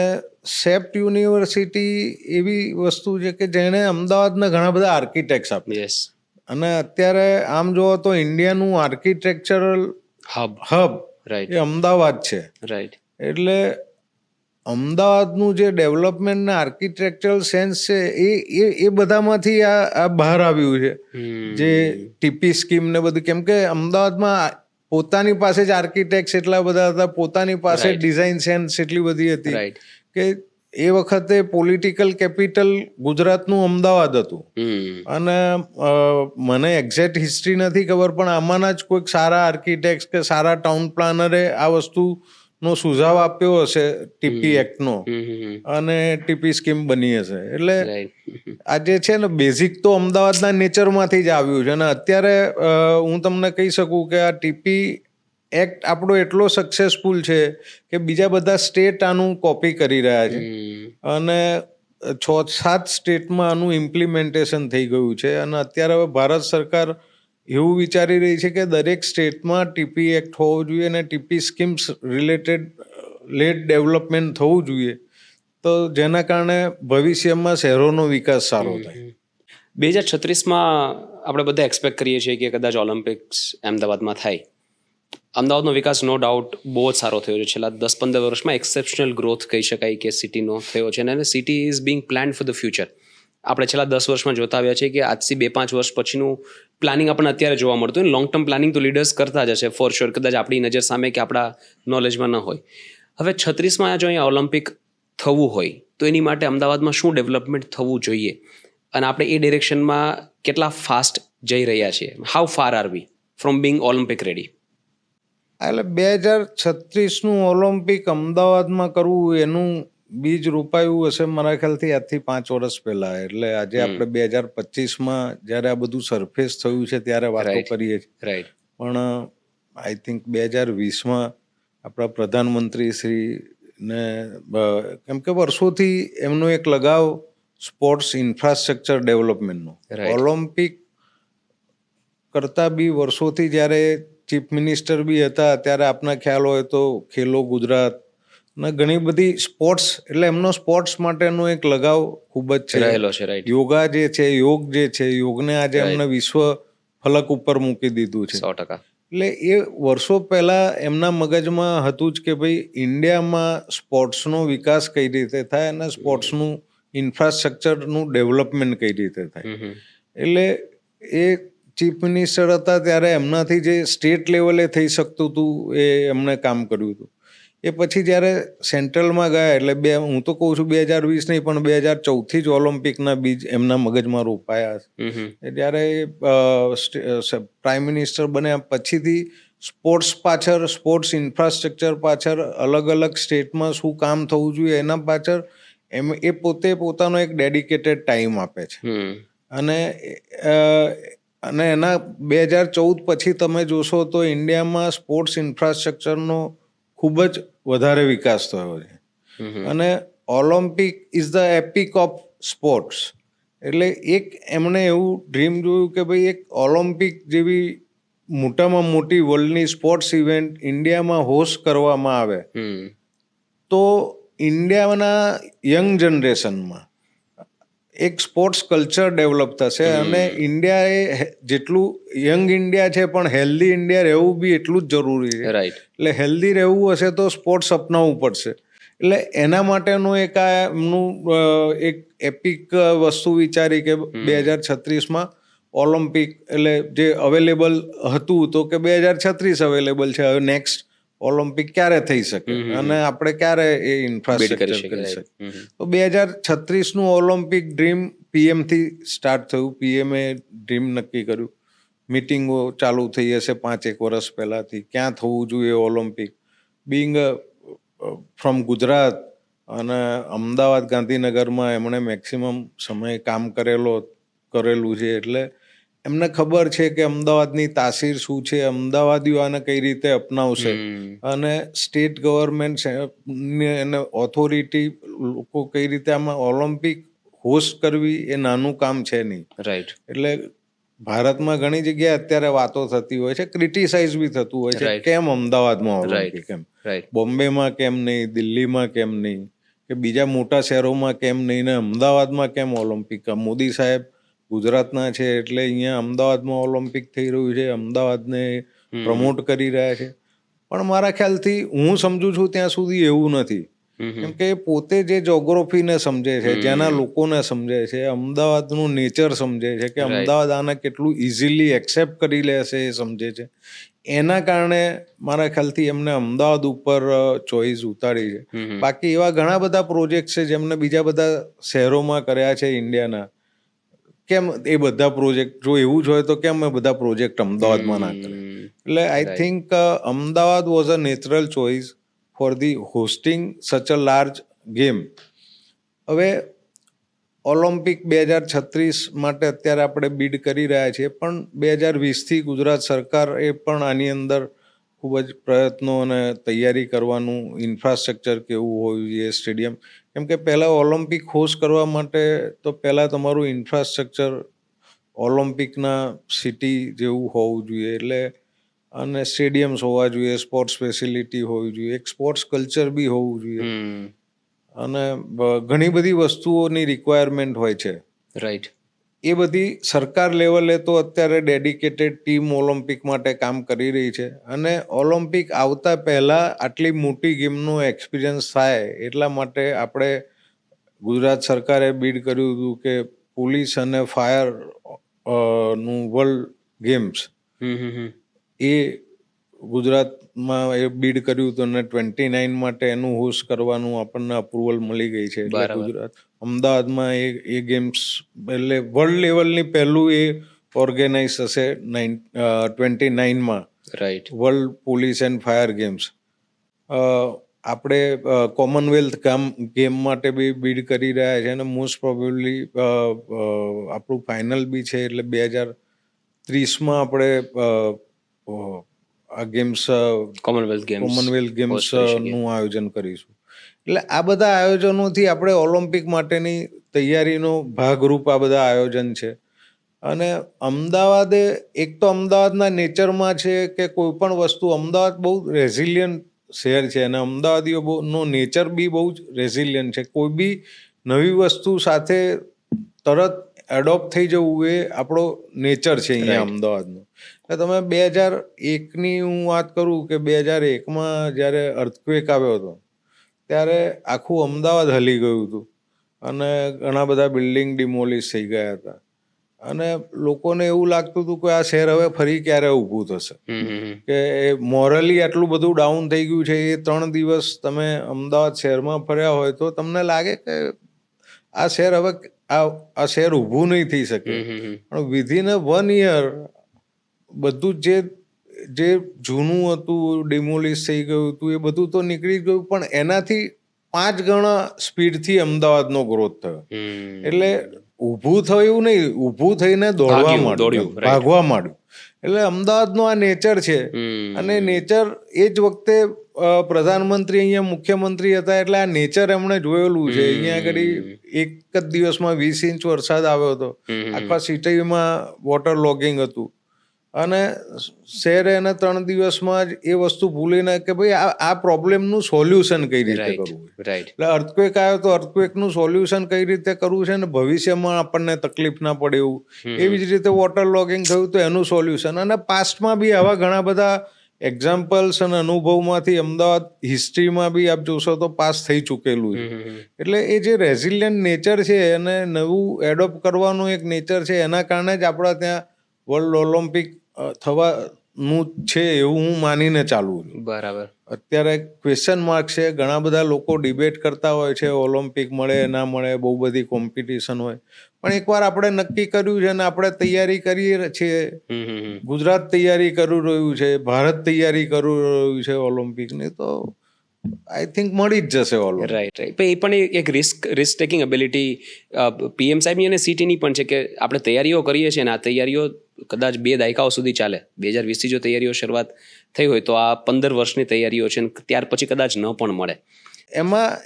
સેપ્ટ યુનિવર્સિટી એવી વસ્તુ છે કે જેણે અમદાવાદના ઘણા બધા આર્કિટેક્ટ્સ આપ્યા. અને અત્યારે આમ જોવો તો ઇન્ડિયાનું આર્કિટેક્ચરલ હબ એ અમદાવાદ છે. રાઈટ. એટલે અમદાવાદનું જે ડેવલપમેન્ટ ને આર્કિટેક્ચરલ સેન્સ છે એ બધામાંથી આ બહાર આવ્યું છે, જે ટીપી સ્કીમ ને બધું. કેમ કે અમદાવાદમાં પોતાની પાસે જ આર્કિટેક્ટ્સ એટલા બધા હતા, પોતાની પાસે ડિઝાઇન સેન્સ એટલી બધી હતી કે એ વખતે પોલિટિકલ કેપિટલ ગુજરાતનું અમદાવાદ હતું. અને મને એક્ઝેક્ટ હિસ્ટ્રી નથી ખબર, પણ આમાંના જ કોઈક સારા આર્કિટેક્ટ કે સારા ટાઉન પ્લાનરે આ વસ્તુનો સુઝાવ આપ્યો હશે ટીપી એક્ટનો, અને ટીપી સ્કીમ બની હશે. એટલે આજે છે ને બેઝિક તો અમદાવાદના નેચરમાંથી જ આવ્યું છે. અને અત્યારે હું તમને કહી શકું કે આ ટીપી એક્ટ આપણો એટલો સક્સેસફુલ છે કે બીજા બધા સ્ટેટ આનું કોપી કરી રહ્યા છે, અને 6-7 સ્ટેટમાં આનું ઇમ્પ્લિમેન્ટેશન થઈ ગયું છે. અને અત્યારે હવે ભારત સરકાર એવું વિચારી રહી છે કે દરેક સ્ટેટમાં ટીપી એક્ટ હોવો જોઈએ અને TP schemes related led development થવું જોઈએ, તો જેના કારણે ભવિષ્યમાં શહેરોનો વિકાસ સારો થાય. 2036માં આપણે બધા એક્સપેક્ટ કરીએ છીએ કે કદાચ ઓલિમ્પિક્સ અમદાવાદમાં થાય. અમદાવાદનો વિકાસ નો ડાઉટ બહુ જ સારો થયો છે. છેલ્લા 10-15 વર્ષમાં એક્સેપ્શનલ ગ્રોથ કહી શકાય કે સિટીનો થયો છે, અને city is Bing planned for the future. આપણે છેલ્લા 10 વર્ષમાં જોતા આવ્યા છે કે આજથી 2-5 વર્ષ પછીનું પ્લાનિંગ આપણને અત્યારે જોવા મળતું હોય. લોંગ ટર્મ પ્લાનિંગ તો લીડર્સ કરતા જ હશે ફોર શ્યોર, કદાચ આપણી નજર સામે કે આપણા નોલેજમાં ન હોય. હવે 36માં જો અહીંયા ઓલિમ્પિક થવું હોય તો એની માટે અમદાવાદમાં શું ડેવલપમેન્ટ થવું જોઈએ, અને આપણે એ ડિરેક્શનમાં કેટલા ફાસ્ટ જઈ રહ્યા છીએ? How far are we from being Olympic ready? એટલે 2036નું ઓલિમ્પિક અમદાવાદમાં કરવું એનું બીજ રોપાયું હશે મારા ખ્યાલથી આજથી 5 વર્ષ પહેલા. એટલે આજે આપણે 2025માં જ્યારે આ બધું સરફેસ થયું છે ત્યારે વાતો કરીએ છીએ. રાઈટ. પણ આઈ થિંક 2020માં આપણા પ્રધાનમંત્રી શ્રીને કેમ કે વર્ષોથી એમનો એક લગાવ સ્પોર્ટ્સ ઇન્ફ્રાસ્ટ્રક્ચર ડેવલપમેન્ટનો, ઓલિમ્પિક કરતાં બી વર્ષોથી જ્યારે ચીફ મિનિસ્ટર બી હતા ત્યારે આપના ખ્યાલ હોય તો ખેલો ગુજરાત ને ઘણી બધી સ્પોર્ટ્સ, એટલે એમનો સ્પોર્ટ્સ માટેનો એક લગાવ ખૂબ જ છે. રહેલો છે. રાઈટ. યોગ જે છે યોગને આજે એમને વિશ્વ ફલક ઉપર મૂકી દીધું છે. 100%. એટલે એ વર્ષો પહેલા એમના મગજમાં હતું જ કે ભાઈ ઇન્ડિયામાં સ્પોર્ટ્સનો વિકાસ કઈ રીતે થાય અને સ્પોર્ટ્સનું ઇન્ફ્રાસ્ટ્રક્ચરનું ડેવલપમેન્ટ કઈ રીતે થાય. એટલે એ ચીફ મિનિસ્ટર હતા ત્યારે એમનાથી જે સ્ટેટ લેવલે થઈ શકતું હતું એ એમણે કામ કર્યું હતું. એ પછી જ્યારે સેન્ટ્રલમાં ગયા એટલે હું તો કહું છું 2020 નહીં પણ 2014થી જ ઓલિમ્પિકના બીજ એમના મગજમાં રોપાયા છે. જ્યારે પ્રાઇમ મિનિસ્ટર બન્યા પછીથી સ્પોર્ટ્સ પાછળ, સ્પોર્ટ્સ ઇન્ફ્રાસ્ટ્રક્ચર પાછળ, અલગ અલગ સ્ટેટમાં શું કામ થવું જોઈએ એના પાછળ એ પોતે પોતાનો એક ડેડિકેટેડ ટાઈમ આપે છે. અને એના 2014 પછી તમે જોશો તો ઇન્ડિયામાં સ્પોર્ટ્સ ઇન્ફ્રાસ્ટ્રક્ચરનો ખૂબ જ વધારે વિકાસ થયો છે. અને Olympic is the EPIC of sports. એટલે એક એમણે એવું ડ્રીમ જોયું કે ભાઈ એક ઓલિમ્પિક જેવી મોટામાં મોટી વર્લ્ડની સ્પોર્ટ્સ ઇવેન્ટ ઇન્ડિયામાં હોસ્ટ કરવામાં આવે તો ઇન્ડિયાના યંગ જનરેશનમાં એક સ્પોર્ટ્સ કલ્ચર ડેવલપ થશે. અને ઇન્ડિયા એ જેટલું યંગ ઇન્ડિયા છે પણ હેલ્ધી ઇન્ડિયા રહેવું બી એટલું જ જરૂરી છે. એટલે હેલ્ધી રહેવું હશે તો સ્પોર્ટ્સ અપનાવવું પડશે. એટલે એના માટેનું એક આ એમનું એક એપિક વસ્તુ વિચારી કે 2036માં ઓલિમ્પિક, એટલે જે અવેલેબલ હતું તો કે 2036 અવેલેબલ છે, હવે નેક્સ્ટ ઓલિમ્પિક ક્યારે થઈ શકે અને આપણે ક્યારે એ ઇન્ફ્રાસ્ટ્રક્ચર કરી શકીએ. તો 2036નું ઓલિમ્પિક ડ્રીમ પીએમથી સ્ટાર્ટ થયું. પીએમએ ડ્રીમ નક્કી કર્યું. મિટિંગો ચાલુ થઈ હશે 5-1 વર્ષ પહેલાથી, ક્યાં થવું જોઈએ ઓલિમ્પિક. બિંગ ફ્રોમ ગુજરાત અને અમદાવાદ, ગાંધીનગરમાં એમણે મેક્સિમમ સમય કામ કરેલું છે. એટલે એમને ખબર છે કે અમદાવાદની તાસીર શું છે, અમદાવાદીઓ આને કઈ રીતે અપનાવશે, અને સ્ટેટ ગવર્મેન્ટ અને ઓથોરિટી લોકો કઈ રીતે આમાં ઓલિમ્પિક હોસ્ટ કરવી એ નાનું કામ છે નહીં. રાઈટ. એટલે ભારતમાં ઘણી જગ્યાએ અત્યારે વાતો થતી હોય છે, ક્રિટિસાઇઝ બી થતું હોય છે, કેમ અમદાવાદમાં ઓલિમ્પિક, કેમ બોમ્બેમાં કેમ નહીં, દિલ્હીમાં કેમ નહીં, કે બીજા મોટા શહેરોમાં કેમ નહીં, ને અમદાવાદમાં કેમ ઓલિમ્પિક. મોદી સાહેબ ગુજરાતના છે એટલે અહીંયા અમદાવાદમાં ઓલિમ્પિક થઈ રહ્યું છે, અમદાવાદને પ્રમોટ કરી રહ્યા છે. પણ મારા ખ્યાલથી હું સમજુ છું ત્યાં સુધી એવું નથી. કેમ કે પોતે જે જોગ્રાફીને સમજે છે, જ્યાંના લોકોને સમજે છે, અમદાવાદનું નેચર સમજે છે, કે અમદાવાદ આને કેટલું ઇઝીલી એક્સેપ્ટ કરી લેશે એ સમજે છે. એના કારણે મારા ખ્યાલથી એમને અમદાવાદ ઉપર ચોઈસ ઉતારી છે. બાકી એવા ઘણા બધા પ્રોજેક્ટ છે જેમને બીજા બધા શહેરોમાં કર્યા છે ઇન્ડિયાના. કેમ એ બધા પ્રોજેક્ટ, જો એવું જ હોય તો કેમ એ બધા પ્રોજેક્ટ અમદાવાદમાં ના કરે? એટલે I think Ahmedabad was a natural choice for the hosting such a large game. હવે ઓલિમ્પિક 2036 માટે અત્યારે આપણે બીડ કરી રહ્યા છીએ, પણ 2020થી ગુજરાત સરકાર એ પણ આની અંદર ખૂબ જ પ્રયત્નો અને તૈયારી કરવાનું, ઇન્ફ્રાસ્ટ્રક્ચર કેવું હોવું જોઈએ, સ્ટેડિયમ. કેમ કે પહેલાં ઓલિમ્પિક હોસ્ટ કરવા માટે તો પહેલાં તમારું ઇન્ફ્રાસ્ટ્રક્ચર ઓલિમ્પિકના સિટી જેવું હોવું જોઈએ. એટલે અને સ્ટેડિયમ્સ હોવા જોઈએ, સ્પોર્ટ્સ ફેસિલિટી હોવી જોઈએ, એક સ્પોર્ટ્સ કલ્ચર બી હોવું જોઈએ, અને ઘણી બધી વસ્તુઓની રિક્વાયરમેન્ટ હોય છે. રાઈટ. એ બધી સરકાર લેવલે તો અત્યારે ડેડિકેટેડ ટીમ ઓલિમ્પિક માટે કામ કરી રહી છે અને ઓલિમ્પિક આવતા પહેલાં આટલી મોટી ગેમનો એક્સપિરિયન્સ થાય એટલા માટે આપણે ગુજરાત સરકારે બીડ કર્યું હતું કે પોલીસ અને ફાયર નું વર્લ્ડ ગેમ્સ એ ગુજરાતમાં એ બીડ કર્યું હતું અને 29 માટે એનું હોસ્ટ કરવાનું આપણને અપ્રુવલ મળી ગઈ છે. એટલે ગુજરાત અમદાવાદમાં એ ગેમ્સ એટલે વર્લ્ડ લેવલની પહેલું એ ઓર્ગેનાઇઝ થશે 29માં right world police and fire games. આપણે કોમનવેલ્થ ગેમ માટે બી બીડ કરી રહ્યા છે અને મોસ્ટ પ્રોબેબલી આપણું ફાઇનલ બી છે એટલે 2030માં આપણે આ ગેમ્સ કોમનવેલ્થ ગેમ્સનું આયોજન કરીશું. એટલે આ બધા આયોજનોથી આપણે ઓલિમ્પિક માટેની તૈયારીનો ભાગરૂપ આ બધા આયોજન છે. અને અમદાવાદે એક તો અમદાવાદના નેચરમાં છે કે કોઈ પણ વસ્તુ અમદાવાદ બહુ રેઝિલિયન્ટ શહેર છે અને અમદાવાદીઓ નો નેચર બી બહુ જ રેઝિલિયન્ટ છે. કોઈ બી નવી વસ્તુ સાથે તરત એડોપ્ટ થઈ જવું એ આપણો નેચર છે અહીંયા અમદાવાદનો. એટલે તમે 2001ની હું વાત કરું કે 2001માં જ્યારે અર્થક્વેક આવ્યો હતો ત્યારે આખું અમદાવાદ હલી ગયું હતું અને ઘણા બધા બિલ્ડિંગ ડિમોલિશ થઈ ગયા હતા અને લોકોને એવું લાગતું હતું કે આ શહેર હવે ફરી ક્યારે ઊભું થશે, કે મોરલી આટલું બધું ડાઉન થઈ ગયું છે. એ 3 દિવસ તમે અમદાવાદ શહેરમાં ફર્યા હોય તો તમને લાગે કે આ શહેર હવે આ શહેર ઊભું નહીં થઈ શકે. પણ વિધિન 1 year બધું જે જૂનું હતું ડિમોલિશ થઈ ગયું હતું એ બધું તો નીકળી ગયું, પણ એનાથી 5 ગણા સ્પીડથી અમદાવાદનો ગ્રોથ થયો. એટલે ઊભું થયું નહીં, ઊભું થઈને દોડવા માંડ્યું, ભાગવા માંડ્યું. એટલે અમદાવાદનો આ નેચર છે અને નેચર એ જ વખતે પ્રધાનમંત્રી અહીંયા મુખ્યમંત્રી હતા એટલે આ નેચર એમણે જોયેલું છે. અહીંયા આગળ એક જ દિવસમાં 20 ઇંચ વરસાદ આવ્યો હતો, આખા સિટીમાં વોટર લોગિંગ હતું અને શહેરે એને 3 દિવસમાં જ એ વસ્તુ ભૂલીને કે ભાઈ આ પ્રોબ્લેમનું સોલ્યુશન કઈ રીતે કરવું. એટલે અર્થક્વેક આવ્યો તો અર્થક્વેકનું સોલ્યુશન કઈ રીતે કરવું છે ને ભવિષ્યમાં આપણને તકલીફ ના પડે એવું. એવી જ રીતે વોટર લોગિંગ થયું તો એનું સોલ્યુશન. અને પાસ્ટમાં બી આવા ઘણા બધા એક્ઝામ્પલ્સ અને અનુભવમાંથી અમદાવાદ હિસ્ટ્રીમાં બી આપ જોશો તો પાસ થઈ ચૂકેલું છે. એટલે એ જે રેઝિલિયન્ટ નેચર છે અને નવું એડોપ્ટ કરવાનું એક નેચર છે એના કારણે જ આપણા ત્યાં વર્લ્ડ ઓલિમ્પિક થવાનું છે એવું હું માનીને ચાલુ છું. બરાબર. અત્યારે ક્વેશ્ચન માર્ક છે, ઘણા બધા લોકો ડિબેટ કરતા હોય છે ઓલિમ્પિક મળે ના મળે, બહુ બધી કોમ્પિટિશન હોય. પણ એકવાર આપણે નક્કી કર્યું છે અને આપણે તૈયારી કરીએ છીએ, ગુજરાત તૈયારી કરી રહ્યું છે, ભારત તૈયારી કરી રહ્યું છે ઓલિમ્પિકની, તો આઈ થિંક મળી જ જશે ઓલિમ્પિક. રાઈટ. એ પણ એક રિસ્ક ટેકિંગ એબિલિટી પીએમ સાહેબની અને સિટીની પણ છે કે આપણે તૈયારીઓ કરીએ છીએ અને આ તૈયારીઓ કદાચ 2 દાયકાઓ સુધી ચાલે. 2020થી જો તૈયારીઓ શરૂઆત થઈ હોય તો આ 15 વર્ષની તૈયારીઓ છે, ત્યાર પછી કદાચ ન પણ મળે.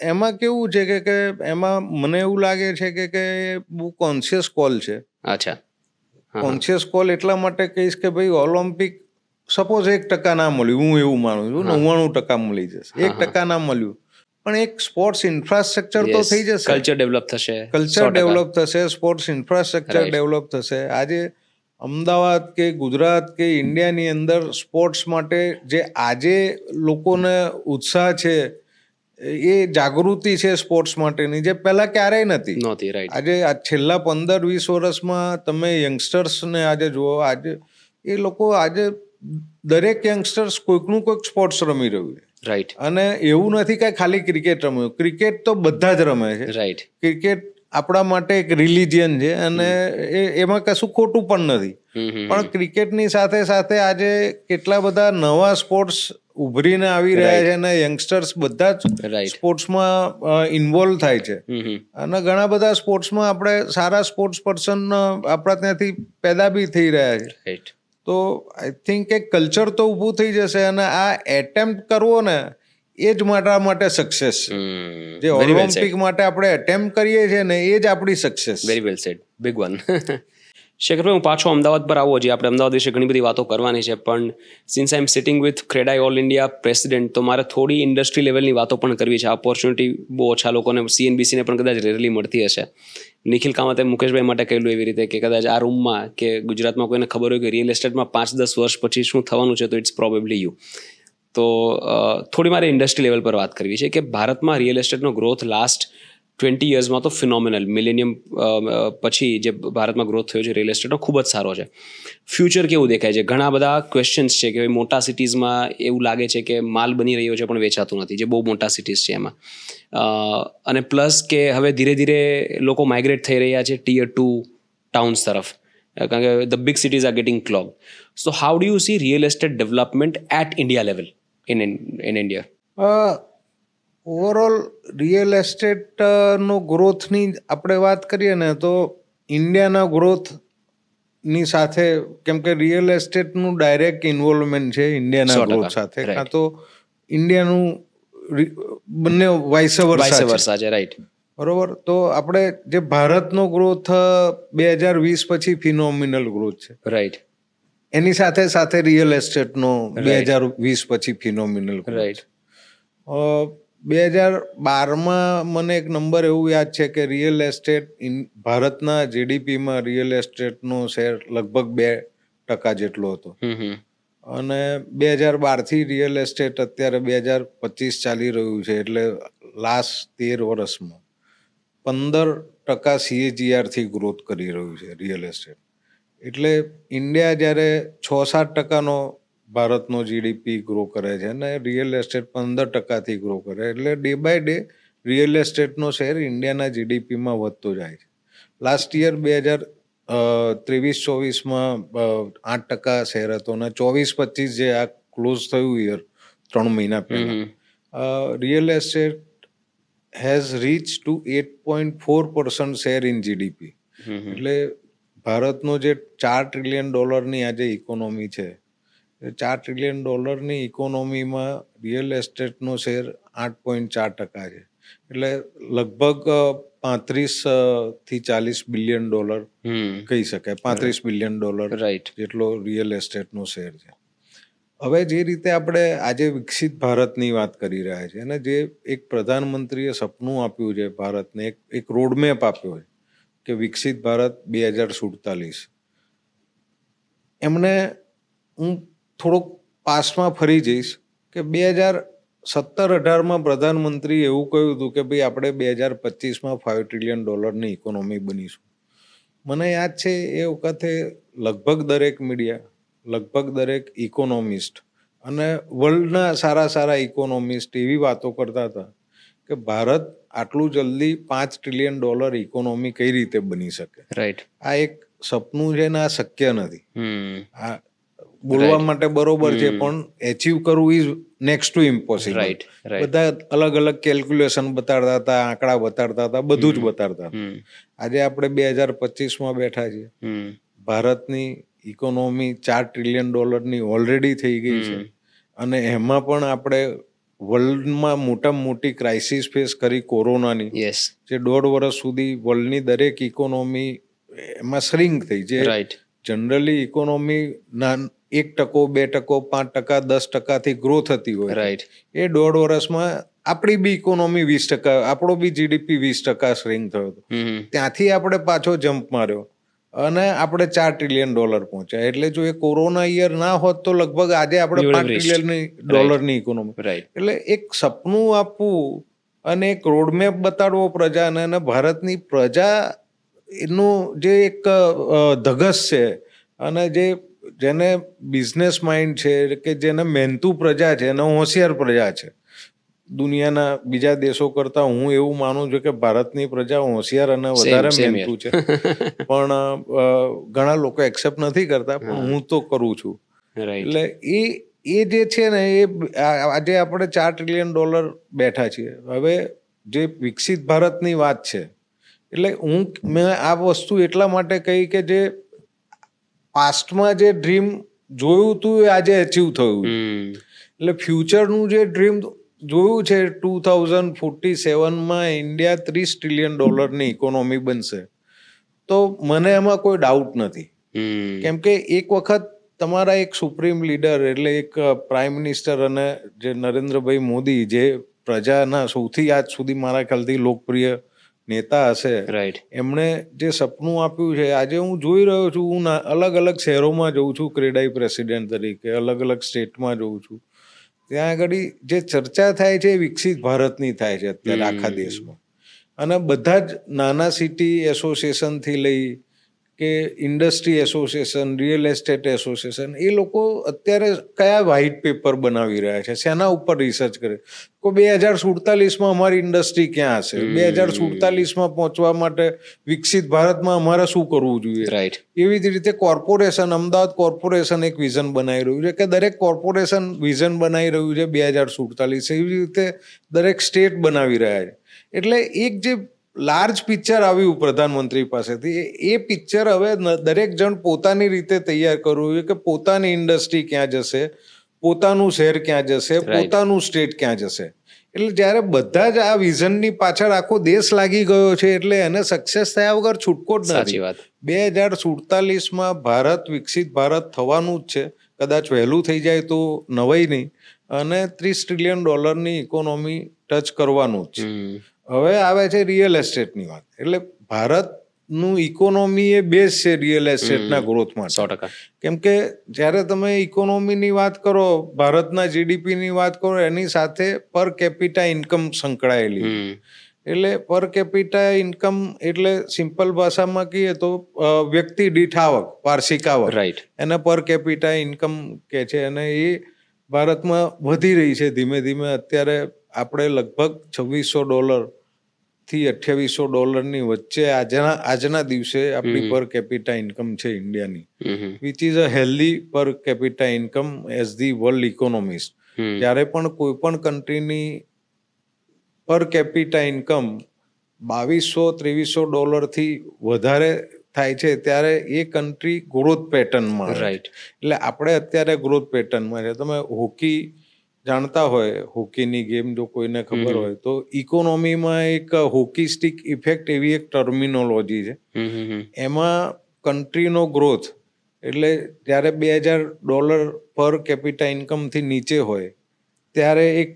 એમાં કેવું છે કે એમાં મને એવું લાગે છે કે બહુ કોન્શિયસ કોલ છે. અચ્છા. કોન્શિયસ કોલ એટલા માટે કહીશ કે ભાઈ ઓલિમ્પિક સપોઝ 1% ના મળ્યું, હું એવું માનું છું 99% મળી જશે, 1% ના મળ્યું પણ એક સ્પોર્ટ્સ ઇન્ફ્રાસ્ટ્રક્ચર તો થઈ જશે, કલ્ચર ડેવલપ થશે, સ્પોર્ટ્સ ઇન્ફ્રાસ્ટ્રક્ચર ડેવલપ થશે. આજે અમદાવાદ કે ગુજરાત કે ઇન્ડિયાની અંદર સ્પોર્ટ્સ માટે જે આજે લોકોને ઉત્સાહ છે, એ જાગૃતિ છે સ્પોર્ટ્સ માટેની, જે પહેલા ક્યારેય નહોતી. આજે છેલ્લા 15-20 વર્ષમાં તમે યંગસ્ટર્સને આજે જુઓ, આજે એ લોકો આજે દરેક યંગસ્ટર્સ કોઈકનું કોઈક સ્પોર્ટ્સ રમી રહ્યું છે. રાઈટ. અને એવું નથી કે ખાલી ક્રિકેટ રમ્યું, ક્રિકેટ તો બધા જ રમે છે. રાઈટ. ક્રિકેટ આપણા માટે એક રિલિજિયન છે અને એમાં કશું ખોટું પણ નથી. પણ ક્રિકેટની સાથે સાથે આજે કેટલા બધા નવા સ્પોર્ટ્સ ઉભરીને આવી રહ્યા છે અને યંગસ્ટર્સ બધા જ સ્પોર્ટ્સમાં ઇન્વોલ્વ થાય છે. અને ઘણા બધા સ્પોર્ટ્સમાં આપણે સારા સ્પોર્ટ્સ પર્સન આપણા ત્યાંથી પેદા બી થઈ રહ્યા છે. તો આઈ થિંક એક કલ્ચર તો ઊભું થઈ જશે અને આ એટેમ્પ્ટ કરવો ને એ જ મારા માટે સક્સેસ છે. જે ઓલિમ્પિક માટે આપણે એટેમ્પ્ટ કરીએ છીએ ને એ જ આપણી success. Very well said. Big one. શેખરભાઈ, હું પાછો અમદાવાદ પર આવું. હજી આપણે અમદાવાદ વિશે ઘણી બધી વાતો કરવાની છે, પણ since I am sitting with CREDAI all India president, તો મારે થોડી ઇન્ડસ્ટ્રી લેવલની વાતો પણ કરવી છે. ઓપોર્ચ્યુનિટી બહુ ઓછા લોકોને, CNBCને પણ કદાચ રેરલી મળતી હશે. નિખિલ કામતે મુકેશભાઈ માટે કહેલું એવી રીતે કે કદાચ આ રૂમમાં કે ગુજરાતમાં કોઈને ખબર હોય કે રિયલ એસ્ટેટમાં 5-10 વર્ષ પછી શું થવાનું છે, તો ઇટ્સ પ્રોબેબલી યુ. તો થોડી મારે ઇન્ડસ્ટ્રી લેવલ પર વાત કરવી છે કે ભારતમાં રિયલ એસ્ટેટનો ગ્રોથ લાસ્ટ 20 યર્સમાં તો ફિનોમિનલ, મિલેનિયમ પછી જે ભારતમાં ગ્રોથ થયો છે રિયલ એસ્ટેટનો, ખૂબ જ સારો છે. ફ્યુચર કેવું દેખાય છે? ઘણા બધા ક્વેશ્ચન્સ છે કે મોટા સિટીઝમાં એવું લાગે છે કે માલ બની રહ્યો છે પણ વેચાતું નથી, જે બહુ મોટા સિટીઝ છે એમાં. અને પ્લસ કે હવે ધીરે ધીરે લોકો માઇગ્રેટ થઈ રહ્યા છે Tier 2 ટાઉન્સ તરફ, કારણ કે the big cities are getting clogged. So how do you see real estate development at India level in India? Overall real એસ્ટેટનો ગ્રોથની આપણે વાત કરીએ ને તો ઇન્ડિયાના ગ્રોથની સાથે, કેમ કે રિયલ એસ્ટેટનું ડાયરેક્ટ ઇન્વોલ્વમેન્ટ છે ઇન્ડિયાના 100%, ગ્રોથ સાથે, right. કાં તો ઇન્ડિયાનું બંને વાઇસ વર્સા છે, રાઈટ. બરોબર. તો આપણે જે ભારતનો ગ્રોથ 2020 પછી ફિનોમિનલ ગ્રોથ છે, રાઈટ, એની સાથે સાથે રિયલ એસ્ટેટનો Right. 2020 પછી ફિનોમિનલ ગ્રોથ. રાઈટ. 2012માં મને એક નંબર એવું યાદ છે કે રિયલ એસ્ટેટ ભારતના જીડીપીમાં રિયલ એસ્ટેટનો શેર લગભગ 2% જેટલો હતો. અને 2012થી રિયલ એસ્ટેટ અત્યારે 2025 ચાલી રહ્યું છે, એટલે લાસ્ટ 13 વર્ષમાં 15% CAGR થી ગ્રોથ કરી રહ્યું છે રિયલ એસ્ટેટ. એટલે ઇન્ડિયા જ્યારે 6-7%નો ભારતનો જીડીપી ગ્રો કરે છે અને રિયલ એસ્ટેટ 15%થી ગ્રો કરે, એટલે ડે બાય ડે રિયલ એસ્ટેટનો શેર ઇન્ડિયાના જીડીપીમાં વધતો જાય છે. લાસ્ટ યર 2023-24માં 8% શેર હતો અને 24-25 જે આ ક્લોઝ થયું યર 3 મહિના પહેલા, real estate has rich two 8.4% share in GDP. એટલે ભારતનો જે $4 ટ્રિલિયન આજે ઇકોનોમી છે, $4 ટ્રિલિયન ઇકોનોમીમાં રિયલ એસ્ટેટનો શેર 8.4% છે. એટલે લગભગ 35-40 બિલિયન ડોલર કહી શકાય, $35 બિલિયન રાઈટ. જેટલો રિયલ એસ્ટેટનો શેર છે. હવે જે રીતે આપણે આજે વિકસિત ભારતની વાત કરી રહ્યા છીએ અને જે એક પ્રધાનમંત્રીએ સપનું આપ્યું છે ભારતને, એક રોડમેપ આપ્યો છે કે વિકસિત ભારત 2047, એમને હું થોડોક પાસ્ટમાં ફરી જઈશ કે 2017-18માં પ્રધાનમંત્રી એવું કહ્યું હતું કે ભાઈ આપણે 2025માં $5 ટ્રિલિયન ઇકોનોમી બનીશું. મને યાદ છે એ વખતે લગભગ દરેક મીડિયા, લગભગ દરેક ઇકોનોમિસ્ટ અને વર્લ્ડના સારા ઇકોનોમિસ્ટ એવી વાતો કરતા હતા કે ભારત આટલું જલ્દી $5 ટ્રિલિયન ઇકોનોમી કઈ રીતે બની શકે. રાઈટ. આ એક સપનું છે ને આ શક્ય નથી. આ બોલવા માટે બરોબર છે પણ એચીવ કરવું is next to impossible. Right. બધા અલગ અલગ કેલ્ક્યુલેશન બતાડતા હતા, આંકડા બતાડતા હતા, બધું જ બતાડતા હતા. આજે આપણે 2025માં બેઠા છીએ, ભારતની ઇકોનોમી $4 ટ્રિલિયન ઓલરેડી થઈ ગઈ છે અને એમાં પણ આપણે વર્લ્ડમાં મોટામાં મોટી ક્રાઇસિસ ફેસ કરી કોરોનાની, યસ, જે 1.5 વર્ષ સુધી વર્લ્ડની દરેક ઇકોનોમી એમાં શ્રિંક થઈ. જે રાઈટ. જનરલી ઇકોનોમી 1%, 2%, 5%, 10%થી ગ્રો થતી હોય, રાઈટ, એ 1.5 વર્ષમાં આપણી બી ઇકોનોમી 20%, આપણો બી જીડીપી 20% શ્રિંક થયો હતો. ત્યાંથી આપણે પાછો જમ્પ માર્યો અને આપણે $4 ટ્રિલિયન પહોંચ્યા. એટલે જો એ કોરોના યર ના હોત તો લગભગ આજે આપણે $5 ટ્રિલિયન ઇકોનોમી. રાઈટ. એટલે એક સપનું આપવું અને એક રોડમેપ બતાડવો પ્રજાને, અને ભારતની પ્રજા એનું જે એક ધગસ છે અને જેને બિઝનેસ માઇન્ડ છે, કે જેને મહેનતુ પ્રજા છે અને હોશિયાર પ્રજા છે. દુનિયાના બીજા દેશો કરતા હું એવું માનું છું કે ભારતની પ્રજા હોશિયાર અને વધારે મહેનતુ છે. પણ ઘણા લોકો એક્સેપ્ટ નથી કરતા, પણ હું તો કરું છું. એટલે એ જે છે ને, એ આજે આપણે $4 ટ્રિલિયન બેઠા છીએ. હવે જે વિકસિત ભારતની વાત છે, એટલે મેં આ વસ્તુ એટલા માટે કહી કે જે પાસ્ટમાં જે ડ્રીમ જોયું હતું એ આજે અચીવ થયું. એટલે ફ્યુચરનું જે ડ્રીમ જોયું છે 2047માં ઇન્ડિયા $30 ટ્રિલિયન ઇકોનોમી બનશે, તો મને એમાં કોઈ ડાઉટ નથી. હમ. કેમ કે એક વખત તમારા એક સુપ્રીમ લીડર એટલે એક પ્રાઇમ મિનિસ્ટર અને જે નરેન્દ્રભાઈ મોદી, જે પ્રજાના સૌથી આજ સુધી મારા ખ્યાલથી લોકપ્રિય નેતા હશે, રાઈટ. એમણે જે સપનું આપ્યું છે, આજે હું જોઈ રહ્યો છું, હું અલગ અલગ શહેરોમાં જઉં છું ક્રેડાઈ પ્રેસિડેન્ટ તરીકે, અલગ અલગ સ્ટેટમાં જઉં છું, ત્યાં આગળ જે ચર્ચા થાય છે એ વિકસિત ભારતની થાય છે અત્યારે આખા દેશમાં. અને બધા જ નાના સિટી એસોસિએશનથી લઈ કે industry association, real estate association, એ લોકો અત્યારે કયા વ્હાઇટ પેપર બનાવી રહ્યા છે, શેના ઉપર રિસર્ચ કરે, તો 2047માં અમારી ઇન્ડસ્ટ્રી ક્યાં હશે, 2047માં પહોંચવા માટે વિકસિત ભારતમાં અમારે શું કરવું જોઈએ. રાઈટ. એવી જ રીતે કોર્પોરેશન, અમદાવાદ કોર્પોરેશન એક વિઝન બનાવી રહ્યું છે કે દરેક કોર્પોરેશન વિઝન બનાવી રહ્યું છે 2047, એવી રીતે દરેક સ્ટેટ બનાવી રહ્યા છે. એટલે એક જે લાર્જ પિક્ચર આવ્યું પ્રધાનમંત્રી પાસેથી, એ પિક્ચર હવે દરેક જણ પોતાની રીતે તૈયાર કરવું જોઈએ કે પોતાની ઇન્ડસ્ટ્રી ક્યાં જશે, પોતાનું શહેર ક્યાં જશે, પોતાનું સ્ટેટ ક્યાં જશે. એટલે જ્યારે બધા જ આ વિઝનની પાછળ આખો દેશ લાગી ગયો છે, એટલે એને સક્સેસ થયા વગર છૂટકો જ સાચી નથી. વાત. 2047માં ભારત વિકસિત ભારત થવાનું જ છે. કદાચ વહેલું થઈ જાય તો નવાઈ નહીં. અને $30 ટ્રિલિયન ઇકોનોમી ટચ કરવાનું જ છે. હવે આવે છે રિયલ એસ્ટેટની વાત. એટલે ભારતનું ઇકોનોમી એ બેઝ છે રિયલ એસ્ટેટના ગ્રોથ માટે. 100%. કેમ કે જ્યારે તમે ઇકોનોમીની વાત કરો, ભારતના જીડીપીની વાત કરો, એની સાથે પર કેપિટા ઇન્કમ સંકળાયેલી. એટલે પર કેપિટા ઇન્કમ એટલે સિમ્પલ ભાષામાં કહીએ તો વ્યક્તિ દીઠ આવક, વાર્ષિક આવક, રાઈટ. એને પર કેપિટા ઇન્કમ કહે છે. અને એ ભારતમાં વધી રહી છે ધીમે ધીમે. અત્યારે આપણે લગભગ $2600 થી $2800 વચ્ચે આજના દિવસે આપણી પર કેપિટા ઇન્કમ છે ઇન્ડિયાની, વિચ ઇઝ અ હેલ્ધી પર capita income as the world economist. જ્યારે પણ કોઈ પણ કન્ટ્રીની પર કેપિટા ઇન્કમ $2200-2300 થી વધારે થાય છે, ત્યારે એ કન્ટ્રી ગ્રોથ પેટર્નમાં. રાઈટ. એટલે આપણે અત્યારે ગ્રોથ પેટર્નમાં છે. તમે હોકી જાણતા હોય, હોકીની ગેમ જો કોઈને ખબર હોય તો ઇકોનોમીમાં એક હોકી સ્ટિક ઇફેક્ટ એવી એક ટર્મિનોલોજી છે. એમાં કન્ટ્રીનો ગ્રોથ એટલે જ્યારે $2000 પર કેપિટા ઇન્કમથી નીચે હોય ત્યારે એક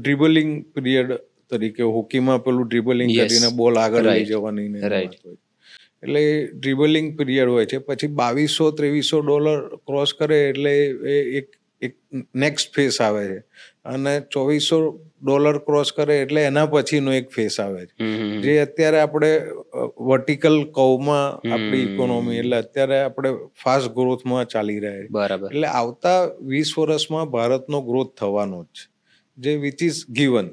ડ્રિબલિંગ પીરિયડ તરીકે, હોકીમાં પેલું ડ્રિબલિંગ કરીને બોલ આગળ લઈ જવાની વાત હોય, એટલે ડ્રિબલિંગ પીરિયડ હોય છે. પછી $2200-2300 ક્રોસ કરે એટલે એક નેક્સ્ટ ફેસ આવે છે. અને $2400 ક્રોસ કરે એટલે એના પછીનો એક ફેસ આવે છે, જે અત્યારે આપણે વર્ટિકલ કર્વમાં આપણી ઇકોનોમી, એટલે અત્યારે આપણે ફાસ્ટ ગ્રોથમાં ચાલી રહ્યા છે. બરાબર. એટલે આવતા 20 વર્ષમાં ભારતનો ગ્રોથ થવાનો જ છે, જે વિચ ઇઝ ગિવન.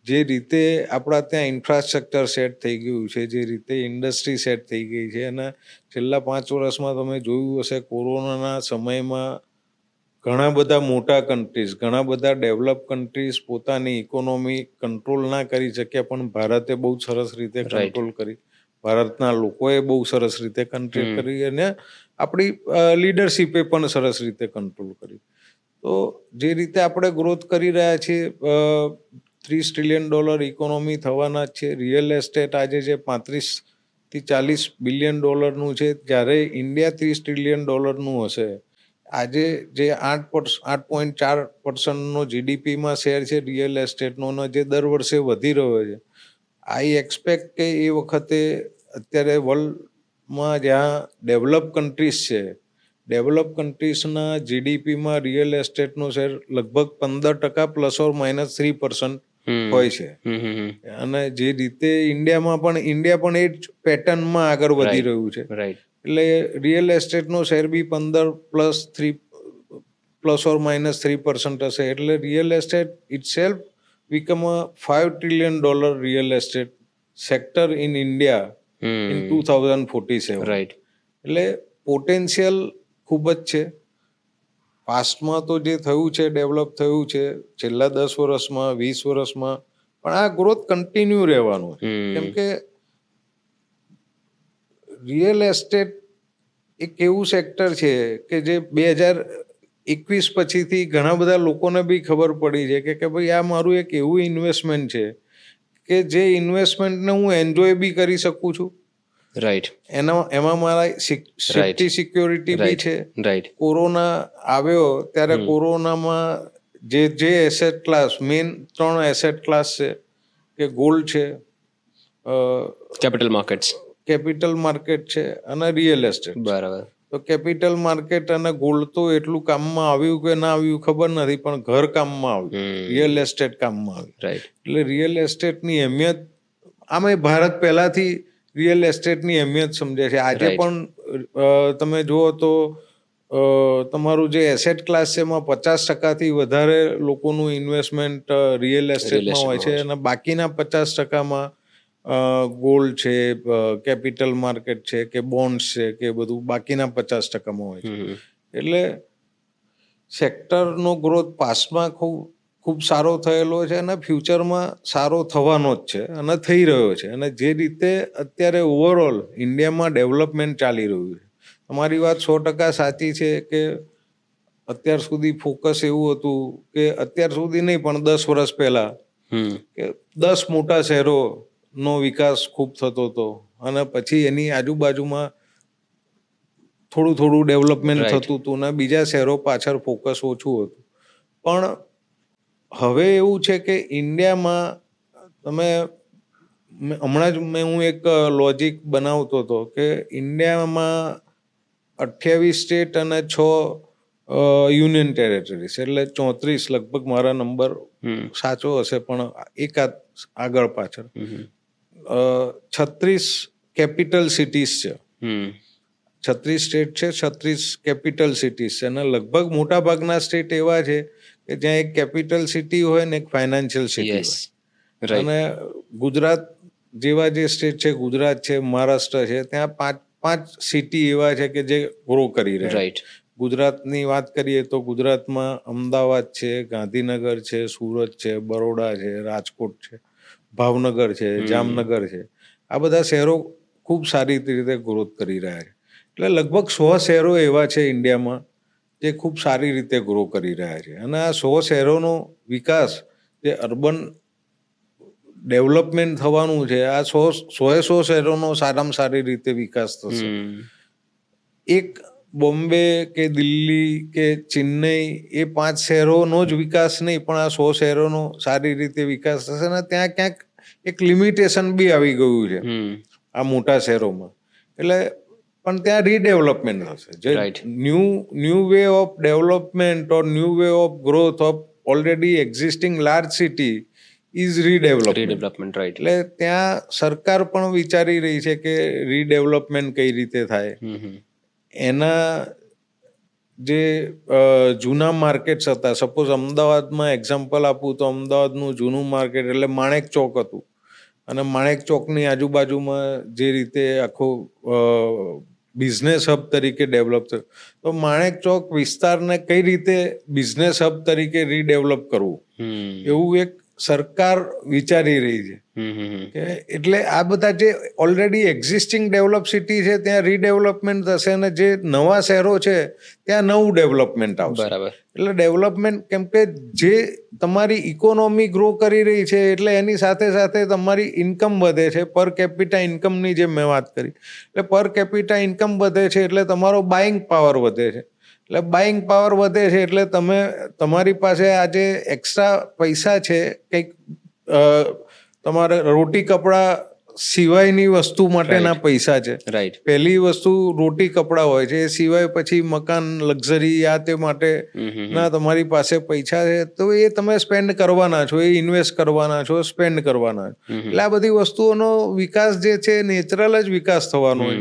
જે રીતે આપણા ત્યાં ઇન્ફ્રાસ્ટ્રક્ચર સેટ થઈ ગયું છે, જે રીતે ઇન્ડસ્ટ્રી સેટ થઈ ગઈ છે, અને છેલ્લા 5 વર્ષમાં તમે જોયું હશે કોરોનાના સમયમાં ઘણા બધા મોટા કન્ટ્રીઝ, ઘણા બધા ડેવલપ કન્ટ્રીઝ પોતાની ઇકોનોમી કંટ્રોલ ના કરી શક્યા, પણ ભારતે બહુ સરસ રીતે કંટ્રોલ કરી. ભારતના લોકોએ બહુ સરસ રીતે કંટ્રોલ કરી, અને આપણી લીડરશીપે પણ સરસ રીતે કંટ્રોલ કરી. તો જે રીતે આપણે ગ્રોથ કરી રહ્યા છીએ, $30 ટ્રિલિયન ઇકોનોમી થવાના છે. રિયલ એસ્ટેટ આજે જે 35-40 બિલિયન ડોલરનું છે, જ્યારે ઇન્ડિયા $30 ટ્રિલિયન હશે. આજે જે 8.4% જીડીપીમાં શેર છે રિયલ એસ્ટેટનો, જે દર વર્ષે વધી રહ્યો છે. આઈ એક્સપેક્ટ કે એ વખતે અત્યારે વર્લ્ડમાં જ્યાં ડેવલપ કન્ટ્રીઝ છે, ડેવલપ કન્ટ્રીઝના જીડીપીમાં રિયલ એસ્ટેટનો શેર લગભગ 15% ±3% હોય છે. અને જે રીતે ઇન્ડિયા પણ એ જ પેટર્નમાં આગળ વધી રહ્યું છે. એટલે રિયલ એસ્ટેટનો શેર બી 15+3% હશે. એટલે real estate itself become a $5 trillion real estate sector in India in 2047. એટલે પોટેન્શિયલ ખૂબ જ છે. પાસ્ટમાં તો જે થયું છે, ડેવલપ થયું છે છેલ્લા 10 વર્ષમાં, 20 વર્ષમાં, પણ આ ગ્રોથ કન્ટિન્યુ રહેવાનું. કેમ કે રિયલ એસ્ટેટ એક એવું સેક્ટર છે કે જે 2021 પછીથી ઘણા બધા લોકોને બી ખબર પડી છે કે ભાઈ આ મારું એક એવું ઇન્વેસ્ટમેન્ટ છે કે જે ઇન્વેસ્ટમેન્ટને હું એન્જોય બી કરી શકું છું, રાઈટ એમાં મારા સેફ્ટી સિક્યોરિટી બી છે. રાઈટ કોરોના આવ્યો ત્યારે કોરોનામાં જે asset class, main 3 asset class છે કે ગોલ્ડ છે, કેપિટલ માર્કેટ્સ, કેપિટલ માર્કેટ છે અને રિયલ એસ્ટેટ. બરાબર. તો કેપિટલ માર્કેટ અને ગોલ્ડ તો એટલું કામમાં આવ્યું કે ના આવ્યું ખબર નથી, પણ ઘર કામમાં આવ્યું, રિયલ એસ્ટેટ કામમાં આવ્યું. રાઈટ. એટલે રિયલ એસ્ટેટની અહેમિયત, આમે ભારત પહેલાથી રિયલ એસ્ટેટની અહેમિયત સમજે છે. આજે પણ તમે જુઓ તો તમારું જે એસેટ ક્લાસ છે એમાં 50%થી વધારે લોકોનું ઇન્વેસ્ટમેન્ટ રિયલ એસ્ટેટમાં હોય છે અને બાકીના 50%માં ગોલ્ડ છે, કેપિટલ માર્કેટ છે કે બોન્ડ્સ છે કે બધું બાકીના 50%માં હોય છે. એટલે સેક્ટરનો ગ્રોથ પાસ્ટમાં ખૂબ સારો થયેલો છે અને ફ્યુચરમાં સારો થવાનો જ છે અને થઈ રહ્યો છે. અને જે રીતે અત્યારે ઓવરઓલ ઇન્ડિયામાં ડેવલપમેન્ટ ચાલી રહ્યું છે, તમારી વાત 100% સાચી છે કે અત્યાર સુધી ફોકસ એવું હતું કે અત્યાર સુધી નહીં પણ 10 વર્ષ પહેલા કે 10 મોટા શહેરોનો વિકાસ ખૂબ થતો હતો અને પછી એની આજુબાજુમાં થોડું ડેવલપમેન્ટ થતું હતું ને બીજા શહેરો પાછળ ફોકસ ઓછું હતું. પણ હવે એવું છે કે ઇન્ડિયામાં તમે, હમણાં જ હું એક લોજિક બનાવતો હતો કે ઇન્ડિયામાં 28 સ્ટેટ અને 6 યુનિયન ટેરેટરીઝ, એટલે 34, લગભગ મારા નંબર સાચો હશે પણ એકાદ આગળ પાછળ, 36 કેપિટલ સિટીઝ છે. 36 સ્ટેટ છે, 36 કેપિટલ સિટીઝ છે અને લગભગ મોટા ભાગના સ્ટેટ એવા છે કે જ્યાં એક કેપિટલ સિટી હોય ને એક ફાઇનાન્શિયલ સિટી હોય. અને ગુજરાત જેવા જે સ્ટેટ છે, ગુજરાત છે, મહારાષ્ટ્ર છે, ત્યાં 5 સિટી એવા છે કે જે ગ્રો કરી રહ્યા છે. ગુજરાતની વાત કરીએ તો ગુજરાતમાં અમદાવાદ છે, ગાંધીનગર છે, સુરત છે, બરોડા છે, રાજકોટ છે, ભાવનગર છે, જામનગર છે. આ બધા શહેરો ખૂબ સારી રીતે ગ્રોથ કરી રહ્યા છે. એટલે લગભગ 100 શહેરો એવા છે ઇન્ડિયામાં જે ખૂબ સારી રીતે ગ્રો કરી રહ્યા છે. અને આ 100 શહેરોનો વિકાસ, જે અર્બન ડેવલપમેન્ટ થવાનું છે, આ 100 શહેરોનો સારામાં સારી રીતે વિકાસ થશે. એક બોમ્બે કે દિલ્હી કે ચેન્નઈ, એ 5 શહેરોનો જ વિકાસ નહીં પણ આ 100 શહેરોનો સારી રીતે વિકાસ થશે. અને ત્યાં ક્યાંક એક લિમિટેશન બી આવી ગયું છે આ મોટા શહેરોમાં. એટલે પણ ત્યાં રીડેવલપમેન્ટ થશે. જે new way of development or new way of growth of already existing large city is redevelopment. એટલે ત્યાં સરકાર પણ વિચારી રહી છે કે રીડેવલપમેન્ટ કઈ રીતે થાય. એના જે જૂના માર્કેટ્સ હતા, સપોઝ અમદાવાદમાં એક્ઝામ્પલ આપું તો અમદાવાદનું જૂનું માર્કેટ એટલે માણેક ચોક હતું અને માણેક ચોકની આજુબાજુમાં જે રીતે આખો બિઝનેસ હબ તરીકે ડેવલપ થયો, તો માણેક ચોક વિસ્તારને કઈ રીતે બિઝનેસ હબ તરીકે રીડેવલપ કરવું, એવું એક સરકાર વિચારી રહી છે. કે એટલે આ બધા જે ઓલરેડી એક્ઝિસ્ટિંગ ડેવલપ સિટી છે ત્યાં રીડેવલપમેન્ટ થશે અને જે નવા શહેરો છે ત્યાં નવું ડેવલપમેન્ટ આવશે. એટલે ડેવલપમેન્ટ, કેમ કે જે તમારી ઇકોનોમી ગ્રો કરી રહી છે એટલે એની સાથે સાથે તમારી ઇન્કમ વધે છે, પર કેપિટા ઇન્કમની જે મેં વાત કરી. એટલે પર કેપિટા ઇન્કમ વધે છે એટલે તમારો બાઇંગ પાવર વધે છે. એટલે બાઇંગ પાવર વધે છે એટલે તમારી પાસે આજે એક્સ્ટ્રા પૈસા છે, કંઈક તમારે રોટી કપડા સિવાયની વસ્તુ માટેના પૈસા છે. પહેલી વસ્તુ રોટી કપડા હોય છે, એ સિવાય પછી મકાન, લક્ઝરી, આ તે માટે ના તમારી પાસે પૈસા છે તો એ તમે સ્પેન્ડ કરવાના છો, એ ઇન્વેસ્ટ કરવાના છો, સ્પેન્ડ કરવાના છો. એટલે આ બધી વસ્તુઓનો વિકાસ જે છે નેચરલ જ વિકાસ થવાનો હોય.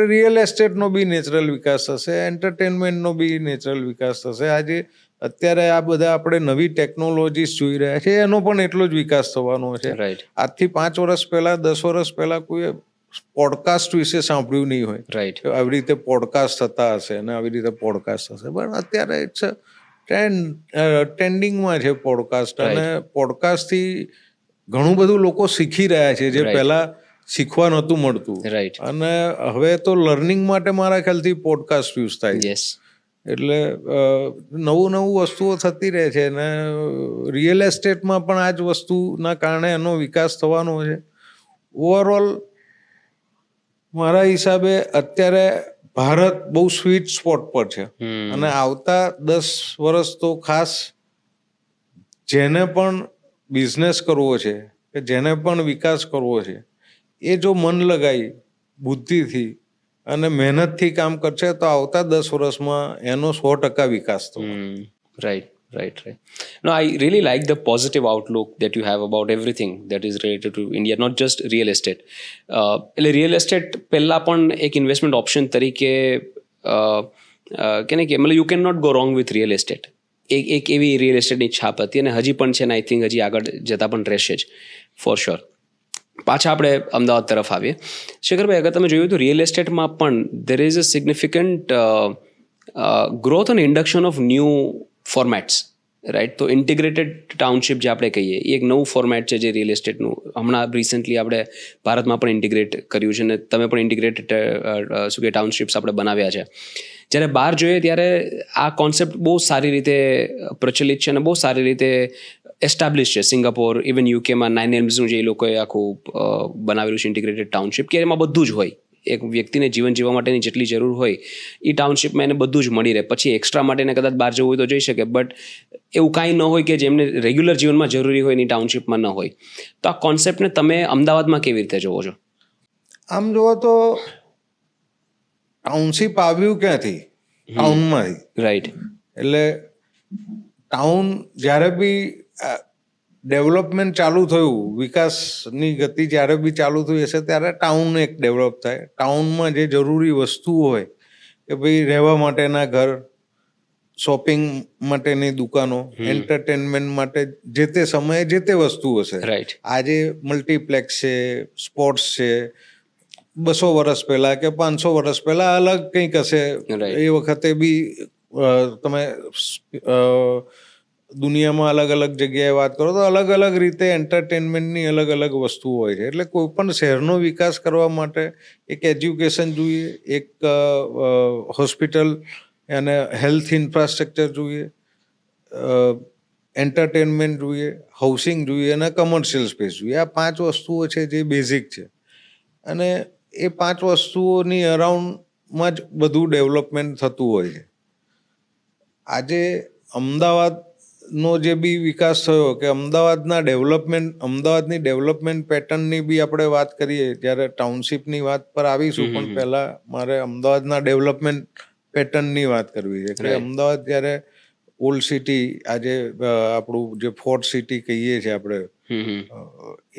રિયલ એસ્ટેટનો બી નેચરલ વિકાસ થશે, એન્ટરટેનમેન્ટનો બી નેચરલ વિકાસ થશે. આજે અત્યારે આ બધા આપણે નવી ટેકનોલોજીસ જોઈ રહ્યા છે, એનો પણ એટલો જ વિકાસ થવાનો છે. આજથી 5 વર્ષ પહેલા, 10 વર્ષ પહેલા કોઈ પોડકાસ્ટ વિશે સાંભળ્યું નહીં હોય. આવી રીતે પોડકાસ્ટ થતા હશે અને આવી રીતે પોડકાસ્ટ થશે, પણ અત્યારે ઇટ્સ ટ્રેન્ડિંગમાં છે પોડકાસ્ટ. અને પોડકાસ્ટથી ઘણું બધું લોકો શીખી રહ્યા છે જે પહેલા શીખવા નહોતું મળતું. અને હવે તો લર્નિંગ માટે મારા ખ્યાલથી પોડકાસ્ટ યુઝ થાય છે. એટલે નવું વસ્તુઓ થતી રહે છે અને રિયલ એસ્ટેટમાં પણ આ જ વસ્તુના કારણે એનો વિકાસ થવાનો છે. ઓવરઓલ મારા હિસાબે અત્યારે ભારત બહુ સ્વીટ સ્પોટ પર છે અને આવતા 10 વર્ષ તો ખાસ જેને પણ બિઝનેસ કરવો છે કે જેને પણ વિકાસ કરવો છે એ જો મન લગાવી બુદ્ધિથી અને મહેનતથી કામ કરશે તો આવતા 10 વર્ષમાં એનો 100% વિકાસ થશે. Right. No, I really like the positive outlook that you have about everything that is related to India, not just real estate. એટલે રિયલ એસ્ટેટ પહેલાં પણ એક ઇન્વેસ્ટમેન્ટ ઓપ્શન તરીકે કે મતલબ you can not go wrong with real estate. એક એવી real એસ્ટેટની છાપ હતી અને હજી પણ છે ને આઈ થિંક હજી આગળ જતાં પણ રહેશે જ ફોર શ્યોર. પાછા આપણે અમદાવાદ તરફ આવીએ. શેખરભાઈ, અગર તમે જોયું તો રિયલ એસ્ટેટમાં પણ there is a significant growth અને induction of new formats, right? તો ઇન્ટિગ્રેટેડ ટાઉનશીપ જે આપણે કહીએ એ એક નવું ફોર્મેટ છે જે રિયલ એસ્ટેટનું હમણાં રિસન્ટલી આપણે ભારતમાં પણ ઇન્ટિગ્રેટ કર્યું છે અને તમે પણ ઇન્ટિગ્રેટેડ શું કે ટાઉનશીપ્સ આપણે બનાવ્યા છે. જ્યારે બહાર જોઈએ ત્યારે આ કોન્સેપ્ટ બહુ સારી રીતે પ્રચલિત છે અને બહુ સારી રીતે એસ્ટાબ્લિશ છે. સિંગાપોર, ઇવન યુકેમાં 9 Elmsનું જે એ લોકોએ આખું બનાવેલું છે ઇન્ટિગ્રેટેડ ટાઉનશીપ, કે એમાં બધું જ હોય. એક વ્યક્તિને જીવન જીવવા માટેની જેટલી જરૂર હોય એ ટાઉનશીપમાં એને બધું જ મળી રહે. પછી એક્સ્ટ્રા માટે એને કદાચ બહાર જવું હોય તો જઈ શકે, બટ એવું કાંઈ ન હોય કે જેમને રેગ્યુલર જીવનમાં જરૂરી હોય એની ટાઉનશીપમાં ન હોય. તો આ કોન્સેપ્ટને તમે અમદાવાદમાં કેવી રીતે જોવો છો? આમ જુઓ તો ટાઉનશીપ આવ્યું ક્યાંથી? ટાઉનમાંથી. રાઈટ. એટલે ટાઉન જ્યારે બી ડેવલપમેન્ટ ચાલુ થયું, વિકાસની ગતિ જ્યારે બી ચાલુ થઈ હશે ત્યારે ટાઉન એક ડેવલપ થાય. ટાઉનમાં જે જરૂરી વસ્તુઓ હોય કે ભાઈ રહેવા માટેના ઘર, શોપિંગ માટેની દુકાનો, એન્ટરટેનમેન્ટ માટે જે તે સમયે જે તે વસ્તુ હશે. રાઈટ. આજે મલ્ટીપ્લેક્સ છે, સ્પોર્ટ્સ છે. 200 વર્ષ પહેલા કે 500 વર્ષ પહેલા અલગ કંઈક હશે. એ વખતે બી તમે દુનિયામાં અલગ અલગ જગ્યાએ વાત કરો તો અલગ અલગ રીતે એન્ટરટેનમેન્ટની અલગ અલગ વસ્તુઓ હોય છે. એટલે કોઈ પણ શહેરનો વિકાસ કરવા માટે એક એજ્યુકેશન જોઈએ, એક હોસ્પિટલ અને હેલ્થ ઇન્ફ્રાસ્ટ્રક્ચર જોઈએ, એન્ટરટેનમેન્ટ જોઈએ, હાઉસિંગ જોઈએ અને કમર્શિયલ સ્પેસ જોઈએ. આ 5 વસ્તુઓ છે જે બેઝિક છે અને એ 5 વસ્તુઓની અરાઉન્ડમાં જ બધું ડેવલપમેન્ટ થતું હોય છે. આજે અમદાવાદનો જે બી વિકાસ થયો કે અમદાવાદની ડેવલપમેન્ટ પેટર્નની બી આપણે વાત કરીએ જ્યારે ટાઉનશીપની વાત પર આવીશું, પણ પહેલાં મારે અમદાવાદના ડેવલપમેન્ટ પેટર્નની વાત કરવી છે કે અમદાવાદ જ્યારે ઓલ્ડ સિટી, આજે આપણું જે ફોર્ટ સિટી કહીએ છીએ આપણે,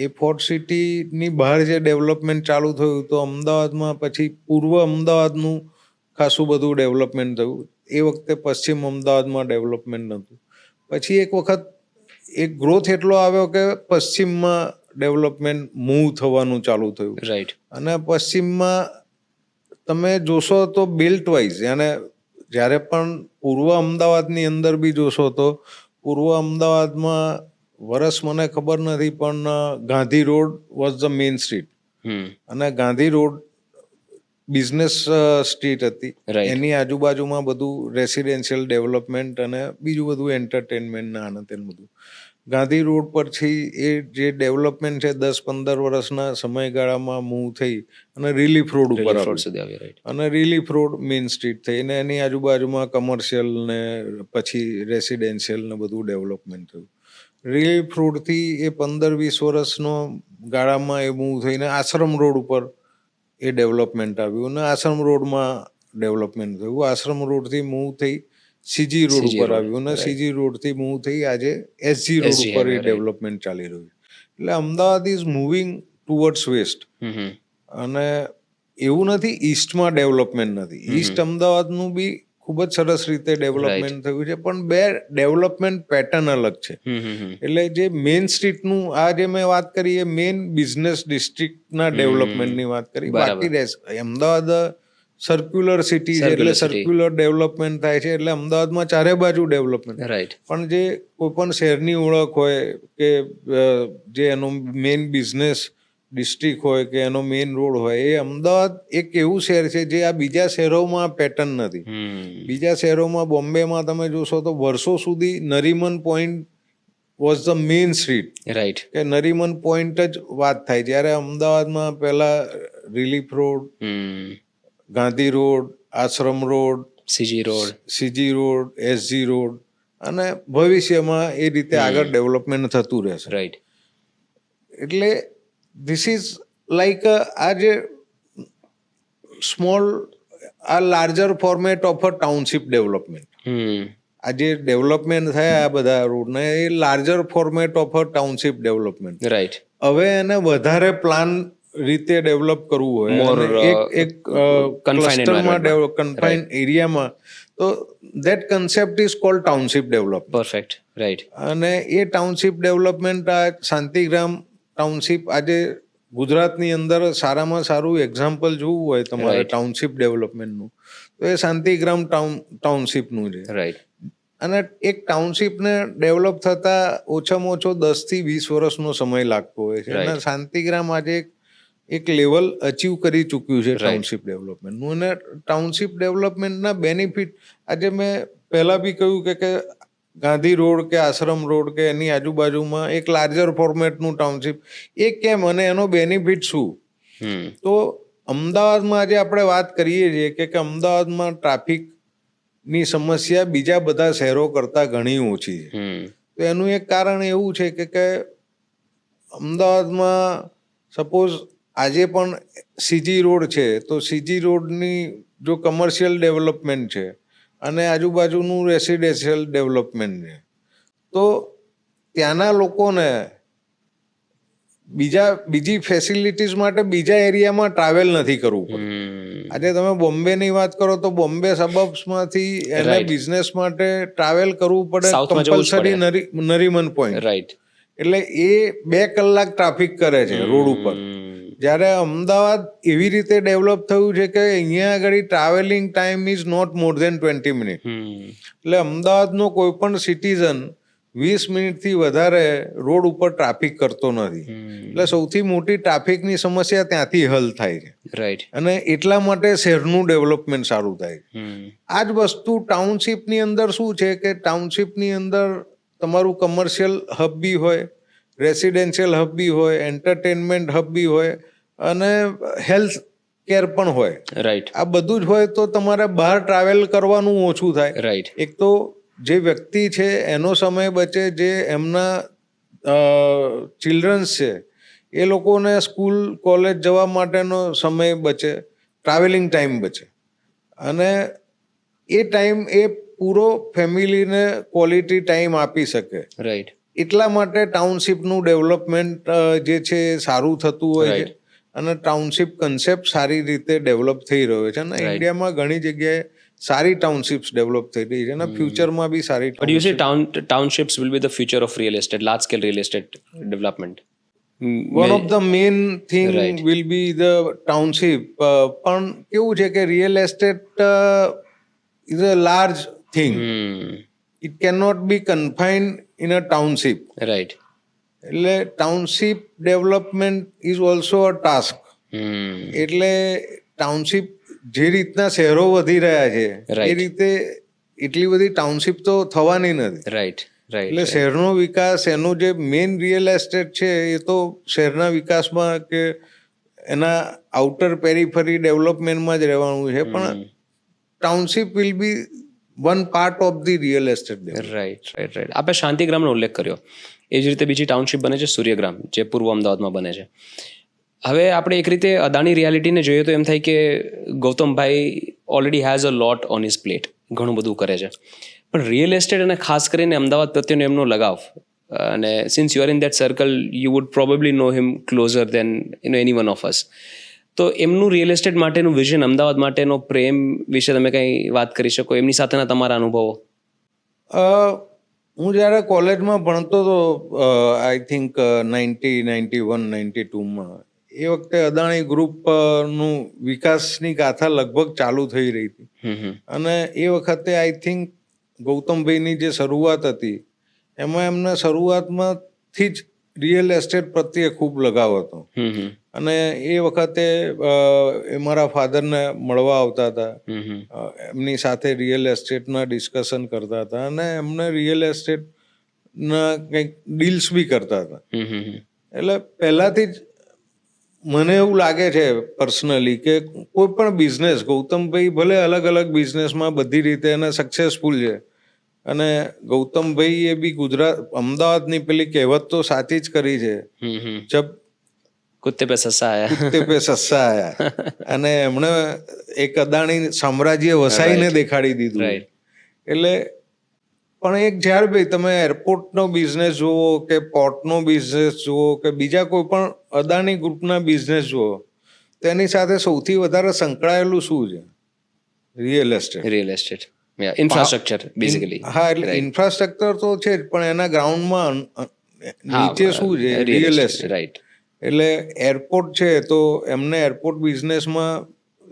એ ફોર્ટ સિટીની બહાર જે ડેવલપમેન્ટ ચાલુ થયું તો અમદાવાદમાં પછી પૂર્વ અમદાવાદનું ખાસું બધું ડેવલપમેન્ટ થયું. એ વખતે પશ્ચિમ અમદાવાદમાં ડેવલપમેન્ટ નહોતું. પછી એક વખત એક ગ્રોથ એટલો આવ્યો કે પશ્ચિમમાં ડેવલપમેન્ટ મૂવ થવાનું ચાલુ થયું. રાઈટ. અને પશ્ચિમમાં તમે જોશો તો બેલ્ટ વાઇઝ, અને જ્યારે પણ પૂર્વ અમદાવાદની અંદર બી જોશો તો પૂર્વ અમદાવાદમાં વર્ષ મને ખબર નથી પણ Gandhi road was the main street અને ગાંધી રોડ બિઝનેસ સ્ટ્રીટ હતી. એની આજુબાજુમાં બધું રેસિડેન્શિયલ ડેવલપમેન્ટ અને બીજું બધું એન્ટરટેનમેન્ટ ના આને તેનું બધું. ગાંધી રોડ પરથી એ જે ડેવલપમેન્ટ છે 10-15 વર્ષના સમયગાળામાં મૂવ થઈ અને રિલીફ રોડ ઉપર આવી અને રિલીફ રોડ મેઇન સ્ટ્રીટ થઈ અને એની આજુબાજુમાં કમર્શિયલ ને પછી રેસિડેન્શિયલ ને બધું ડેવલપમેન્ટ થયું. રિલીફ રોડથી એ 15-20 વર્ષનો ગાળામાં એ મૂવ થઈને આશ્રમ રોડ ઉપર એ ડેવલપમેન્ટ આવ્યું અને આશ્રમ રોડમાં ડેવલપમેન્ટ થયું. આશ્રમ રોડથી મૂવ થઈ સીજી રોડ ઉપર આવ્યું અને સીજી રોડથી મૂવ થઈ આજે એસજી રોડ ઉપર એ ડેવલપમેન્ટ ચાલી રહ્યું. એટલે Ahmedabad is moving towards west. અને એવું નથી ઈસ્ટમાં ડેવલપમેન્ટ નથી. ઈસ્ટ અમદાવાદનું બી ખૂબ જ સરસ રીતે ડેવલપમેન્ટ થયું છે, પણ બે ડેવલપમેન્ટ પેટર્ન અલગ છે. એટલે જે મેઇન સ્ટ્રીટનું આ જે મેં વાત કરી એ મેઇન બિઝનેસ ડિસ્ટ્રિક્ટના ડેવલપમેન્ટની વાત કરી. બાકી અમદાવાદ સર્ક્યુલર સિટી છે એટલે સર્ક્યુલર ડેવલપમેન્ટ થાય છે. એટલે અમદાવાદમાં ચારે બાજુ ડેવલપમેન્ટ. પણ જે કોઈ પણ શહેરની ઓળખ હોય કે જે એનો મેઇન બિઝનેસ ડિસ્ટ્રિક્ટ હોય કે એનો મેઇન રોડ હોય, એ અમદાવાદ એક એવું શહેર છે જે આ બીજા શહેરોમાં પેટર્ન નથી. બીજા શહેરોમાં બોમ્બેમાં તમે જોશો તો વર્ષો સુધી Nariman point was the main street. Right. કે નરીમન પોઈન્ટ જ વાત થાય. જ્યારે અમદાવાદમાં પહેલા relief road, Gandhi road, Ashram road, CG road, SG road, અને ભવિષ્યમાં એ રીતે આગળ ડેવલપમેન્ટ થતું રહેશે. રાઈટ. એટલે ધીસ ઇઝ લાઈક આ જે સ્મોલ આ larger format of a township development. આ જે ડેવલપમેન્ટ થયા આ બધા રોડને એ larger format of a township development. Right. હવે એને વધારે પ્લાન રીતે ડેવલપ કરવું હોય એક ક્લસ્ટરમાં કન્ફાઇન્ડ એરિયામાં, તો that concept is called township development. Perfect. Right. અને એ ટાઉનશીપ ડેવલપમેન્ટ આ શાંતિગ્રામ ટાઉનશીપ આજે ગુજરાતની અંદર સારામાં સારું એક્ઝામ્પલ જોવું હોય તમારે ટાઉનશીપ ડેવલપમેન્ટનું, તો એ શાંતિગ્રામ ટાઉનશીપનું છે. રાઈટ. અને એક ટાઉનશીપને ડેવલપ થતા ઓછામાં ઓછો 10 થી 20 વર્ષનો સમય લાગતો હોય છે. અને શાંતિગ્રામ આજે એક લેવલ અચીવ કરી ચૂક્યું છે ટાઉનશીપ ડેવલપમેન્ટનું. અને ટાઉનશીપ ડેવલપમેન્ટના બેનિફિટ આજે મેં પહેલાં બી કહ્યું કે ગાંધી રોડ કે આશ્રમ રોડ કે એની આજુબાજુમાં એક લાર્જર ફોર્મેટનું ટાઉનશીપ, એ કેમ અને એનો બેનિફિટ શું? તો અમદાવાદમાં આજે આપણે વાત કરીએ છીએ કે અમદાવાદમાં ટ્રાફિકની સમસ્યા બીજા બધા શહેરો કરતાં ઘણી ઓછી છે. તો એનું એક કારણ એવું છે કે અમદાવાદમાં સપોઝ આજે પણ સીજી રોડ છે, તો સીજી રોડની જો કમર્શિયલ ડેવલપમેન્ટ છે અને આજુબાજુનું રેસિડેન્શિયલ ડેવલપમેન્ટ છે, તો ત્યાંના લોકોને બીજી ફેસિલિટીઝ માટે બીજા એરિયામાં ટ્રાવેલ નથી કરવું પડતું. આજે તમે બોમ્બેની વાત કરો તો બોમ્બે સબર્બ્સમાંથી એને બિઝનેસ માટે ટ્રાવેલ કરવું પડે કમ્પલસરી નરીમન પોઈન્ટ. રાઈટ. એટલે એ 2 કલાક ટ્રાફિક કરે છે રોડ ઉપર. જ્યારે અમદાવાદ એવી રીતે ડેવલપ થયું છે કે અહીંયા આગળ travelling time is not more than 20 minute. એટલે અમદાવાદનો કોઈ પણ સિટીઝન 20 મિનિટથી વધારે રોડ ઉપર ટ્રાફિક કરતો નથી. એટલે સૌથી મોટી ટ્રાફિકની સમસ્યા ત્યાંથી હલ થાય છે. રાઈટ. અને એટલા માટે શહેરનું ડેવલપમેન્ટ સારું થાય છે. આ જ વસ્તુ ટાઉનશીપની અંદર શું છે કે ટાઉનશીપની અંદર તમારું કમર્શિયલ હબ બી હોય, રેસિડેન્શિયલ હબ બી હોય, એન્ટરટેનમેન્ટ હબ બી હોય અને હેલ્થ કેર પણ હોય. રાઈટ. આ બધું જ હોય તો તમારે બહાર ટ્રાવેલ કરવાનું ઓછું થાય. રાઈટ. એક તો જે વ્યક્તિ છે એનો સમય બચે, જે એમના ચિલ્ડ્રન્સ છે એ લોકોને સ્કૂલ કોલેજ જવા માટેનો સમય બચે, ટ્રાવેલિંગ ટાઈમ બચે, અને એ ટાઈમ એ પૂરો ફેમિલીને ક્વોલિટી ટાઈમ આપી શકે. રાઈટ. એટલા માટે ટાઉનશીપનું ડેવલપમેન્ટ જે છે સારું થતું હોય છે અને ટાઉનશીપ કન્સેપ્ટ સારી રીતે ડેવલપ થઈ રહ્યો છે. અને ઇન્ડિયામાં ઘણી જગ્યાએ સારી ટાઉનશીપ્સ ડેવલપ થઈ રહી છે અને ફ્યુચરમાં બી સારી. But you say townships will be the future of real estate, large scale real estate development. One of the main thing will be the township. પણ કેવું છે કે real estate is a large thing. It cannot be confined in a township. Right. એટલે township development is also a task. એટલે township જે રીતના શહેરો વધી રહ્યા છે એ રીતે એટલી બધી ટાઉનશીપ તો થવાની નથી. રાઈટ. એટલે શહેરનો વિકાસ, એનું જે મેઇન રિયલ એસ્ટેટ છે એ તો શહેરના વિકાસમાં કે એના આઉટર પેરીફરી ડેવલપમેન્ટમાં જ રહેવાનું છે, પણ township will be one part of the real estate. Right. આપણે શાંતિગ્રામનો ઉલ્લેખ કર્યો, એ જ રીતે બીજી ટાઉનશીપ બને છે સૂર્યગ્રામ, જે પૂર્વ અમદાવાદમાં બને છે. હવે આપણે એક રીતે અદાણી રિયાલિટીને જોઈએ તો એમ થાય કે ગૌતમભાઈ already has a lot on his plate, ઘણું બધું કરે છે, પણ રિયલ એસ્ટેટ અને ખાસ કરીને અમદાવાદ પ્રત્યેનો એમનો લગાવ, અને since you are in that circle you would probably know him closer than any one of us. તો એમનું રિયલ એસ્ટેટ માટેનું વિઝન, અમદાવાદ માટેનો પ્રેમ વિશે તમે કંઈ વાત કરી શકો, એમની સાથેના તમારા અનુભવો? હું જ્યારે કોલેજમાં ભણતો હતો, આઈ થિંક 91-92માં, એ વખતે અદાણી ગ્રુપનું વિકાસની ગાથા લગભગ ચાલુ થઈ રહી હતી. અને એ વખતે આઈ થિંક ગૌતમભાઈની જે શરૂઆત હતી એમાં એમને શરૂઆતમાંથી જ રિયલ એસ્ટેટ પ્રત્યે ખૂબ લગાવ હતો. અને એ વખતે એ મારા ફાધરને મળવા આવતા હતા, એમની સાથે રિયલ એસ્ટેટના ડિસ્કશન કરતા હતા અને એમને રિયલ એસ્ટેટના કંઈક ડીલ્સ બી કરતા હતા. એટલે પહેલાથી જ મને એવું લાગે છે પર્સનલી કે કોઈ પણ બિઝનેસ, ગૌતમભાઈ ભલે અલગ અલગ બિઝનેસમાં બધી રીતે એને સક્સેસફુલ છે, અને ગૌતમભાઈ એ બી અમદાવાદની પેલી કહેવત તો સાચી જ કરી છે, જબ કુત્તે પે સસ્સા આયા. કુત્તે પે સસ્સા આયા, અને એમણે એક અદાણી સામ્રાજ્ય વસાઈને દેખાડી દીધું. Right. એટલે પણ એક જ્યારે ભાઈ તમે એરપોર્ટનો બિઝનેસ જુઓ કે પોર્ટનો બિઝનેસ જુઓ કે બીજા કોઈ પણ અદાણી ગ્રુપના બિઝનેસ જુઓ, તેની સાથે સૌથી વધારે સંકળાયેલું શું છે? Real estate. Real estate, infrastructure basically. હા, એટલે ઇન્ફ્રાસ્ટ્રક્ચર તો છે જ, પણ એના ગ્રાઉન્ડમાં નીચે શું છે? Real estate. રાઈટ. એટલે એરપોર્ટ છે તો એમને એરપોર્ટ બિઝનેસમાં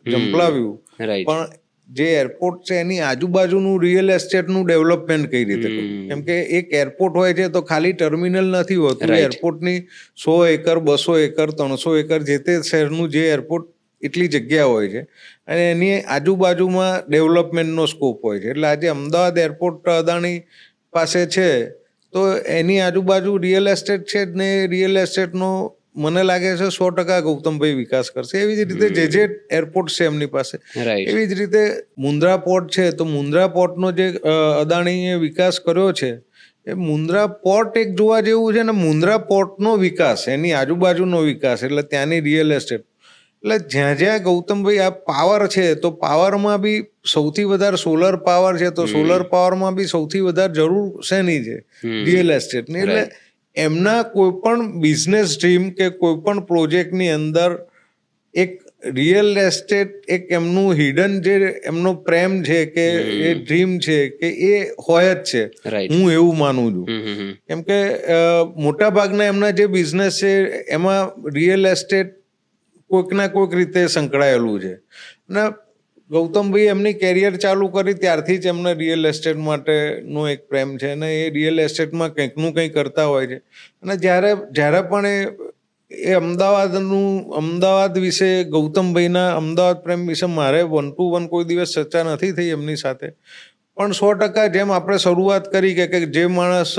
ઝંપલાવ્યું, રાઈટ. પણ જે એરપોર્ટ છે એની આજુબાજુનું રિયલ એસ્ટેટનું ડેવલપમેન્ટ કઈ રીતે કરવું? કેમ કે એક એરપોર્ટ હોય છે તો ખાલી ટર્મિનલ નથી હોતું. એરપોર્ટની 100 એકર, 200 એકર, 300 એકર, જે તે શહેરનું જે એરપોર્ટ એટલી જગ્યા હોય છે, અને એની આજુબાજુમાં ડેવલપમેન્ટનો સ્કોપ હોય છે. એટલે આજે અમદાવાદ એરપોર્ટ અદાણી પાસે છે તો એની આજુબાજુ રિયલ એસ્ટેટ છે જ ને. રિયલ એસ્ટેટનો મને લાગે છે 100% ગૌતમભાઈ વિકાસ કરશે. એવી જ રીતે જે એરપોર્ટ છે એમની પાસે, એવી જ રીતે મુન્દ્રા પોર્ટ છે તો મુન્દ્રા પોર્ટનો જે અદાણીએ વિકાસ કર્યો છે, એ મુન્દ્રા પોર્ટ એક જોવા જેવું છે ને. મુન્દ્રા પોર્ટનો વિકાસ, એની આજુબાજુનો વિકાસ, એટલે ત્યાંની રિયલ એસ્ટેટ, એટલે જ્યાં જ્યાં ગૌતમભાઈ આ પાવર છે તો પાવરમાં બી સૌથી વધારે સોલર પાવર છે, તો સોલર પાવરમાં બી સૌથી વધારે જરૂર શેની છે? રિયલ એસ્ટેટની. એટલે એમના કોઈ પણ બિઝનેસ ડ્રીમ કે કોઈ પણ પ્રોજેક્ટની અંદર એક રિયલ એસ્ટેટ એક એમનું હિડન જે એમનો પ્રેમ છે કે એ ડ્રીમ છે કે એ હોય જ છે. હું એવું માનું છું. કેમ કે મોટા ભાગના એમના જે બિઝનેસ છે એમાં રિયલ એસ્ટેટ કોઈક ના કોઈક રીતે સંકળાયેલું છે. અને ગૌતમભાઈ એમની કેરિયર ચાલુ કરી ત્યારથી જ એમને રિયલ એસ્ટેટ માટેનો એક પ્રેમ છે, અને એ રિયલ એસ્ટેટમાં કંઈકનું કંઈ કરતા હોય છે. અને જ્યારે પણ એ અમદાવાદ વિશે, ગૌતમભાઈના અમદાવાદ પ્રેમ વિશે મારે 1 to 1 કોઈ દિવસ ચર્ચા નથી થઈ એમની સાથે, પણ 100% જેમ આપણે શરૂઆત કરી કે જે માણસ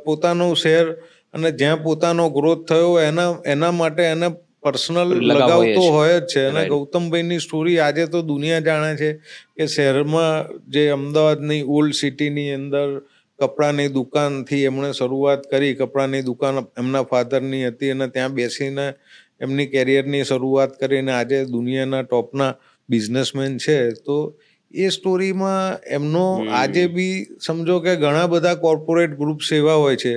પોતાનું શહેર અને જ્યાં પોતાનો ગ્રોથ થયો એના માટે એને પર્સનલ લગાવ તો હોય જ છે. અને ગૌતમભાઈની સ્ટોરી આજે તો દુનિયા જાણે છે કે શહેરમાં જે અમદાવાદની ઓલ્ડ સિટીની અંદર કપડાની દુકાનથી એમણે શરૂઆત કરી. કપડાની દુકાન એમના ફાધરની હતી અને ત્યાં બેસીને એમની કેરિયરની શરૂઆત કરીને આજે દુનિયાના ટોપના બિઝનેસમેન છે. તો એ સ્ટોરીમાં એમનો આજે બી સમજો કે ઘણા બધા કોર્પોરેટ ગ્રુપ્સ એવા હોય છે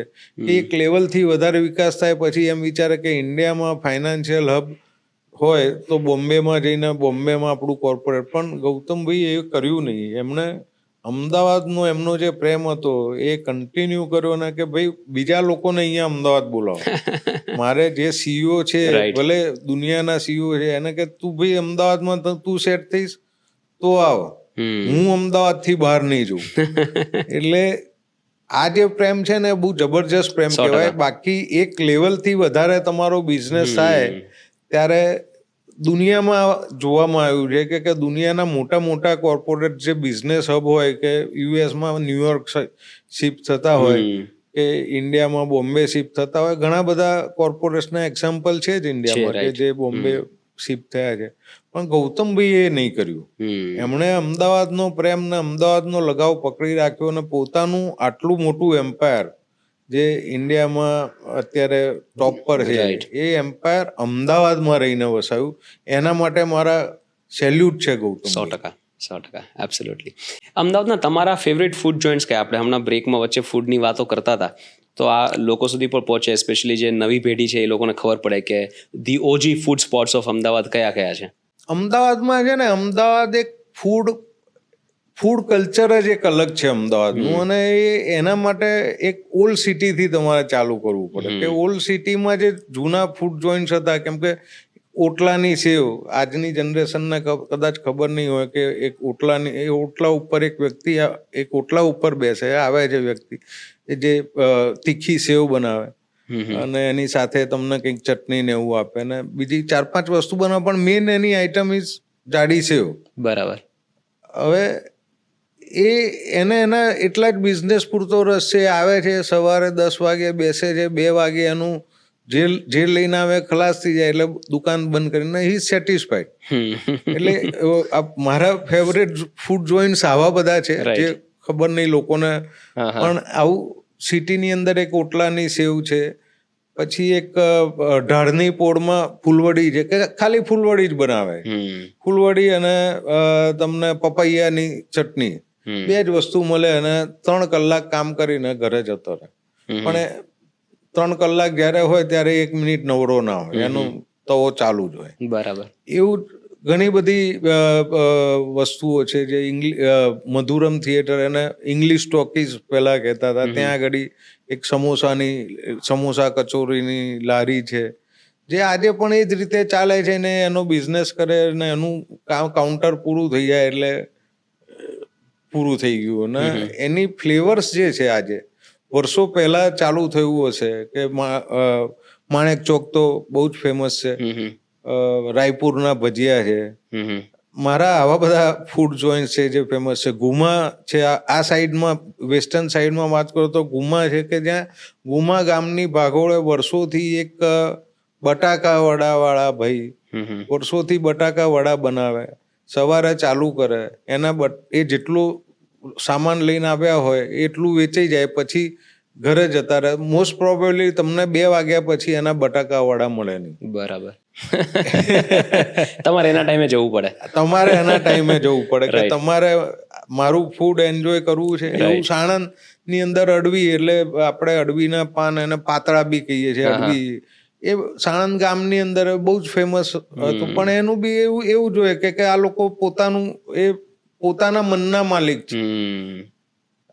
કે એક લેવલથી વધારે વિકાસ થાય પછી એમ વિચારે કે ઇન્ડિયામાં ફાઇનાન્શિયલ હબ હોય તો બોમ્બેમાં જઈને બોમ્બેમાં આપણું કોર્પોરેટ, પણ ગૌતમભાઈ એ કર્યું નહીં. એમણે અમદાવાદનો એમનો જે પ્રેમ હતો એ કન્ટિન્યુ કર્યો ને કે ભાઈ બીજા લોકોને અહીંયા અમદાવાદ બોલાવો. મારે જે સીઈઓ છે, ભલે દુનિયાના સીઈઓ છે, એને કે તું ભાઈ અમદાવાદમાં તું સેટ થઈશ તો આવ, હું અમદાવાદથી બહાર નહીં જઉં. એટલે આ જે પ્રેમ છે ને બહુ જબરજસ્ત પ્રેમ કહેવાય. બાકી એક લેવલથી વધારે તમારો બિઝનેસ થાય ત્યારે દુનિયામાં જોવામાં આવ્યું છે કે દુનિયાના મોટા મોટા કોર્પોરેટ જે બિઝનેસ હબ હોય કે યુએસમાં ન્યુયોર્ક શિફ્ટ થતા હોય કે ઇન્ડિયામાં બોમ્બે શિફ્ટ થતા હોય, ઘણા બધા કોર્પોરેટના એક્ઝામ્પલ છે જ ઇન્ડિયામાં કે જે બોમ્બે શિફ્ટ થયા છે. પણ ગૌતમભાઈ એ નહીં કર્યું. એમણે અમદાવાદનો પ્રેમ ને અમદાવાદનો લગાવ પકડી રાખ્યો અને પોતાનું આટલું મોટું એમ્પાયર જે ઇન્ડિયામાં અત્યારે ટોપ પર છે એ એમ્પાયર અમદાવાદમાં રહીને વસાવ્યું. એના માટે મારા સેલ્યુટ છે ગૌતમ. 100%, એબ્સોલ્યુટલી. અમદાવાદના તમારા ફેવરેટ ફૂડ જોઈન્ટ્સ કયા? આપણે હમણાં બ્રેકમાં વચ્ચે ફૂડની વાતો કરતા હતા તો આ લોકો સુધી પણ પહોંચે, સ્પેશિયલી જે નવી પેઢી છે એ લોકોને ખબર પડે કે the OG food spots of Ahmedabad કયા કયા છે. અમદાવાદમાં છે ને, અમદાવાદ એક ફૂડ કલ્ચર જ એક અલગ છે અમદાવાદનું, અને એના માટે એક ઓલ્ડ સિટીથી તમારે ચાલુ કરવું પડે કે ઓલ્ડ સિટીમાં જે જૂના ફૂડ જોઈન્ટ્સ હતા, કેમ કે ઓટલાની સેવ આજની જનરેશનને કદાચ ખબર નહીં હોય કે એક ઓટલા ઉપર એક વ્યક્તિ એક ઓટલા ઉપર બેસે આવે છે વ્યક્તિ જે તીખી સેવ બનાવે અને એની સાથે તમને કંઈક ચટણી ને એવું આપે ને બીજી 4-5 વસ્તુ બનાવે, પણ મેઇન એની આઈટમ ઇઝ જાડી સેવ. બરાબર. હવે એના એટલા જ બિઝનેસ પૂરતો રસ છે. આવે છે સવારે 10 વાગે બેસે છે, 2 વાગે એનું જે લઈને આવે ખલાસ થઈ જાય એટલે દુકાન બંધ કરીને હી સેટિસ્ફાઈડ. એટલે મારા ફેવરેટ ફૂડ જોઈન્ટ્સ આવા બધા છે જે ખબર નહીં લોકોને. પણ આવું સિટીની અંદર એક ઓટલાની સેવ છે, પછી એક ઢાળની પોળમાં ફૂલવડી છે કે ખાલી ફૂલવડી જ બનાવે, ફૂલવડી અને તમને પપૈયાની ચટણી, બે જ વસ્તુ મળે અને 3 કલાક કામ કરીને ઘરે જતો રહે. પણ 3 કલાક જ્યારે હોય ત્યારે 1 મિનિટ નવરો ના હોય, એનું તવો ચાલુ જ હોય. બરાબર. એવું ઘણી બધી વસ્તુઓ છે જે મધુરમ થિયેટર એને ઇંગ્લિશ ટોકીઝ પહેલા કહેતા હતા, ત્યાં આગળ એક સમોસા કચોરીની લારી છે જે આજે પણ એ જ રીતે ચાલે છે ને એનો બિઝનેસ કરે ને એનું કાઉન્ટર પૂરું થઈ જાય એટલે પૂરું થઈ ગયું. અને એની ફ્લેવર્સ જે છે આજે વર્ષો પહેલા ચાલુ થયું હશે કે માણેક ચોક તો બહુ જ ફેમસ છે, રાયપુરના ભજીયા છે, મારા આવા બધા ફૂડ જોઈન્ટ છે જે ફેમસ છે. ગુમા છે આ સાઈડમાં, વેસ્ટર્ન સાઈડમાં વાત કરો તો ગુમા છે કે જ્યાં ગુમા ગામની ભાગોળે વર્ષોથી એક બટાકા વડાવાળા ભાઈ વર્ષોથી બટાકા વડા બનાવે, સવારે ચાલુ કરે, એ જેટલું સામાન લઈને આવ્યા હોય એટલું વેચાઈ જાય, પછી ઘરે જતા રહે. મોસ્ટ પ્રોબેબલી તમને 2 વાગ્યા પછી એના બટાકા વડા મળે નહીં. બરાબર. તમારે એના ટાઈમે જવું પડે. તમારે એના ટાઈમે જવું પડે કે તમારે મારું ફૂડ એન્જોય કરવું છે. એવું સાણંદ ની અંદર અડવી, એટલે આપણે અડવીના પાન એને પાતળા બી કહીએ છીએ, અડવી, એ સાણંદ ગામની અંદર બહુ જ ફેમસ હતું. પણ એનું બી એવું જોઈએ કે આ લોકો પોતાના મનના માલિક છે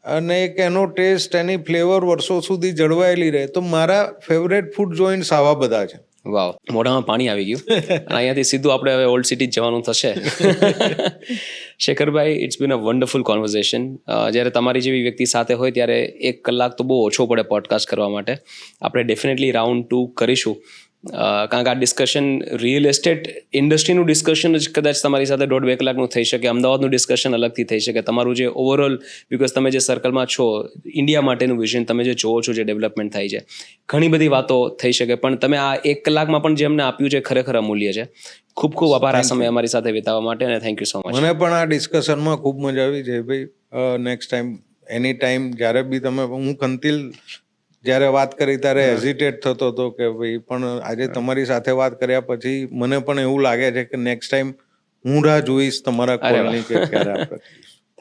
અને એક એનો ટેસ્ટ, એની ફ્લેવર વર્ષો સુધી જળવાયેલી રહે. તો મારા ફેવરેટ ફૂડ જોઈન્ટ્સ આવા બધા છે. વાવ, મોઢામાં પાણી આવી ગયું. અહીંયાથી સીધું આપણે હવે ઓલ્ડ સિટી જવાનું થશે. શેખરભાઈ, it's been a wonderful conversation. જ્યારે તમારી જેવી વ્યક્તિ સાથે હોય ત્યારે 1 કલાક તો બહુ ઓછો પડે પોડકાસ્ટ કરવા માટે. આપણે ડેફિનેટલી રાઉન્ડ 2 કરીશું, કારણ કે આ ડિસ્કશન રિયલ એસ્ટેટ ઇન્ડસ્ટ્રીનું ડિસ્કશન જ કદાચ તમારી સાથે 1.5-2 કલાકનું થઈ શકે, અમદાવાદનું ડિસ્કશન અલગથી થઈ શકે, તમારું જે ઓવરઓલ, બિકોઝ તમે જે સર્કલમાં છો, ઇન્ડિયા માટેનું વિઝન તમે જે જોવો છો, જે ડેવલપમેન્ટ થાય છે, ઘણી બધી વાતો થઈ શકે. પણ તમે આ 1 કલાકમાં પણ જે અમને આપ્યું છે ખરેખર અમૂલ્ય છે. ખૂબ ખૂબ આભાર આ સમય અમારી સાથે વિતાવવા માટે, અને થેન્ક યુ સો મચ. મને પણ આ ડિસ્કશનમાં ખૂબ મજા આવી છે ભાઈ. નેક્સ્ટ ટાઈમ, એની ટાઈમ, જ્યારે બી તમે, હું કંતિલ જ્યારે વાત કરી ત્યારે હેઝિટેટ થતો હતો કે ભાઈ, પણ આજે તમારી સાથે વાત કર્યા પછી મને પણ એવું લાગે છે કે નેક્સ્ટ ટાઈમ હું રાહ જોઈશ તમારા કોલની કે ક્યારે આપણે.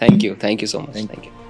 Thank you so much. Thank you.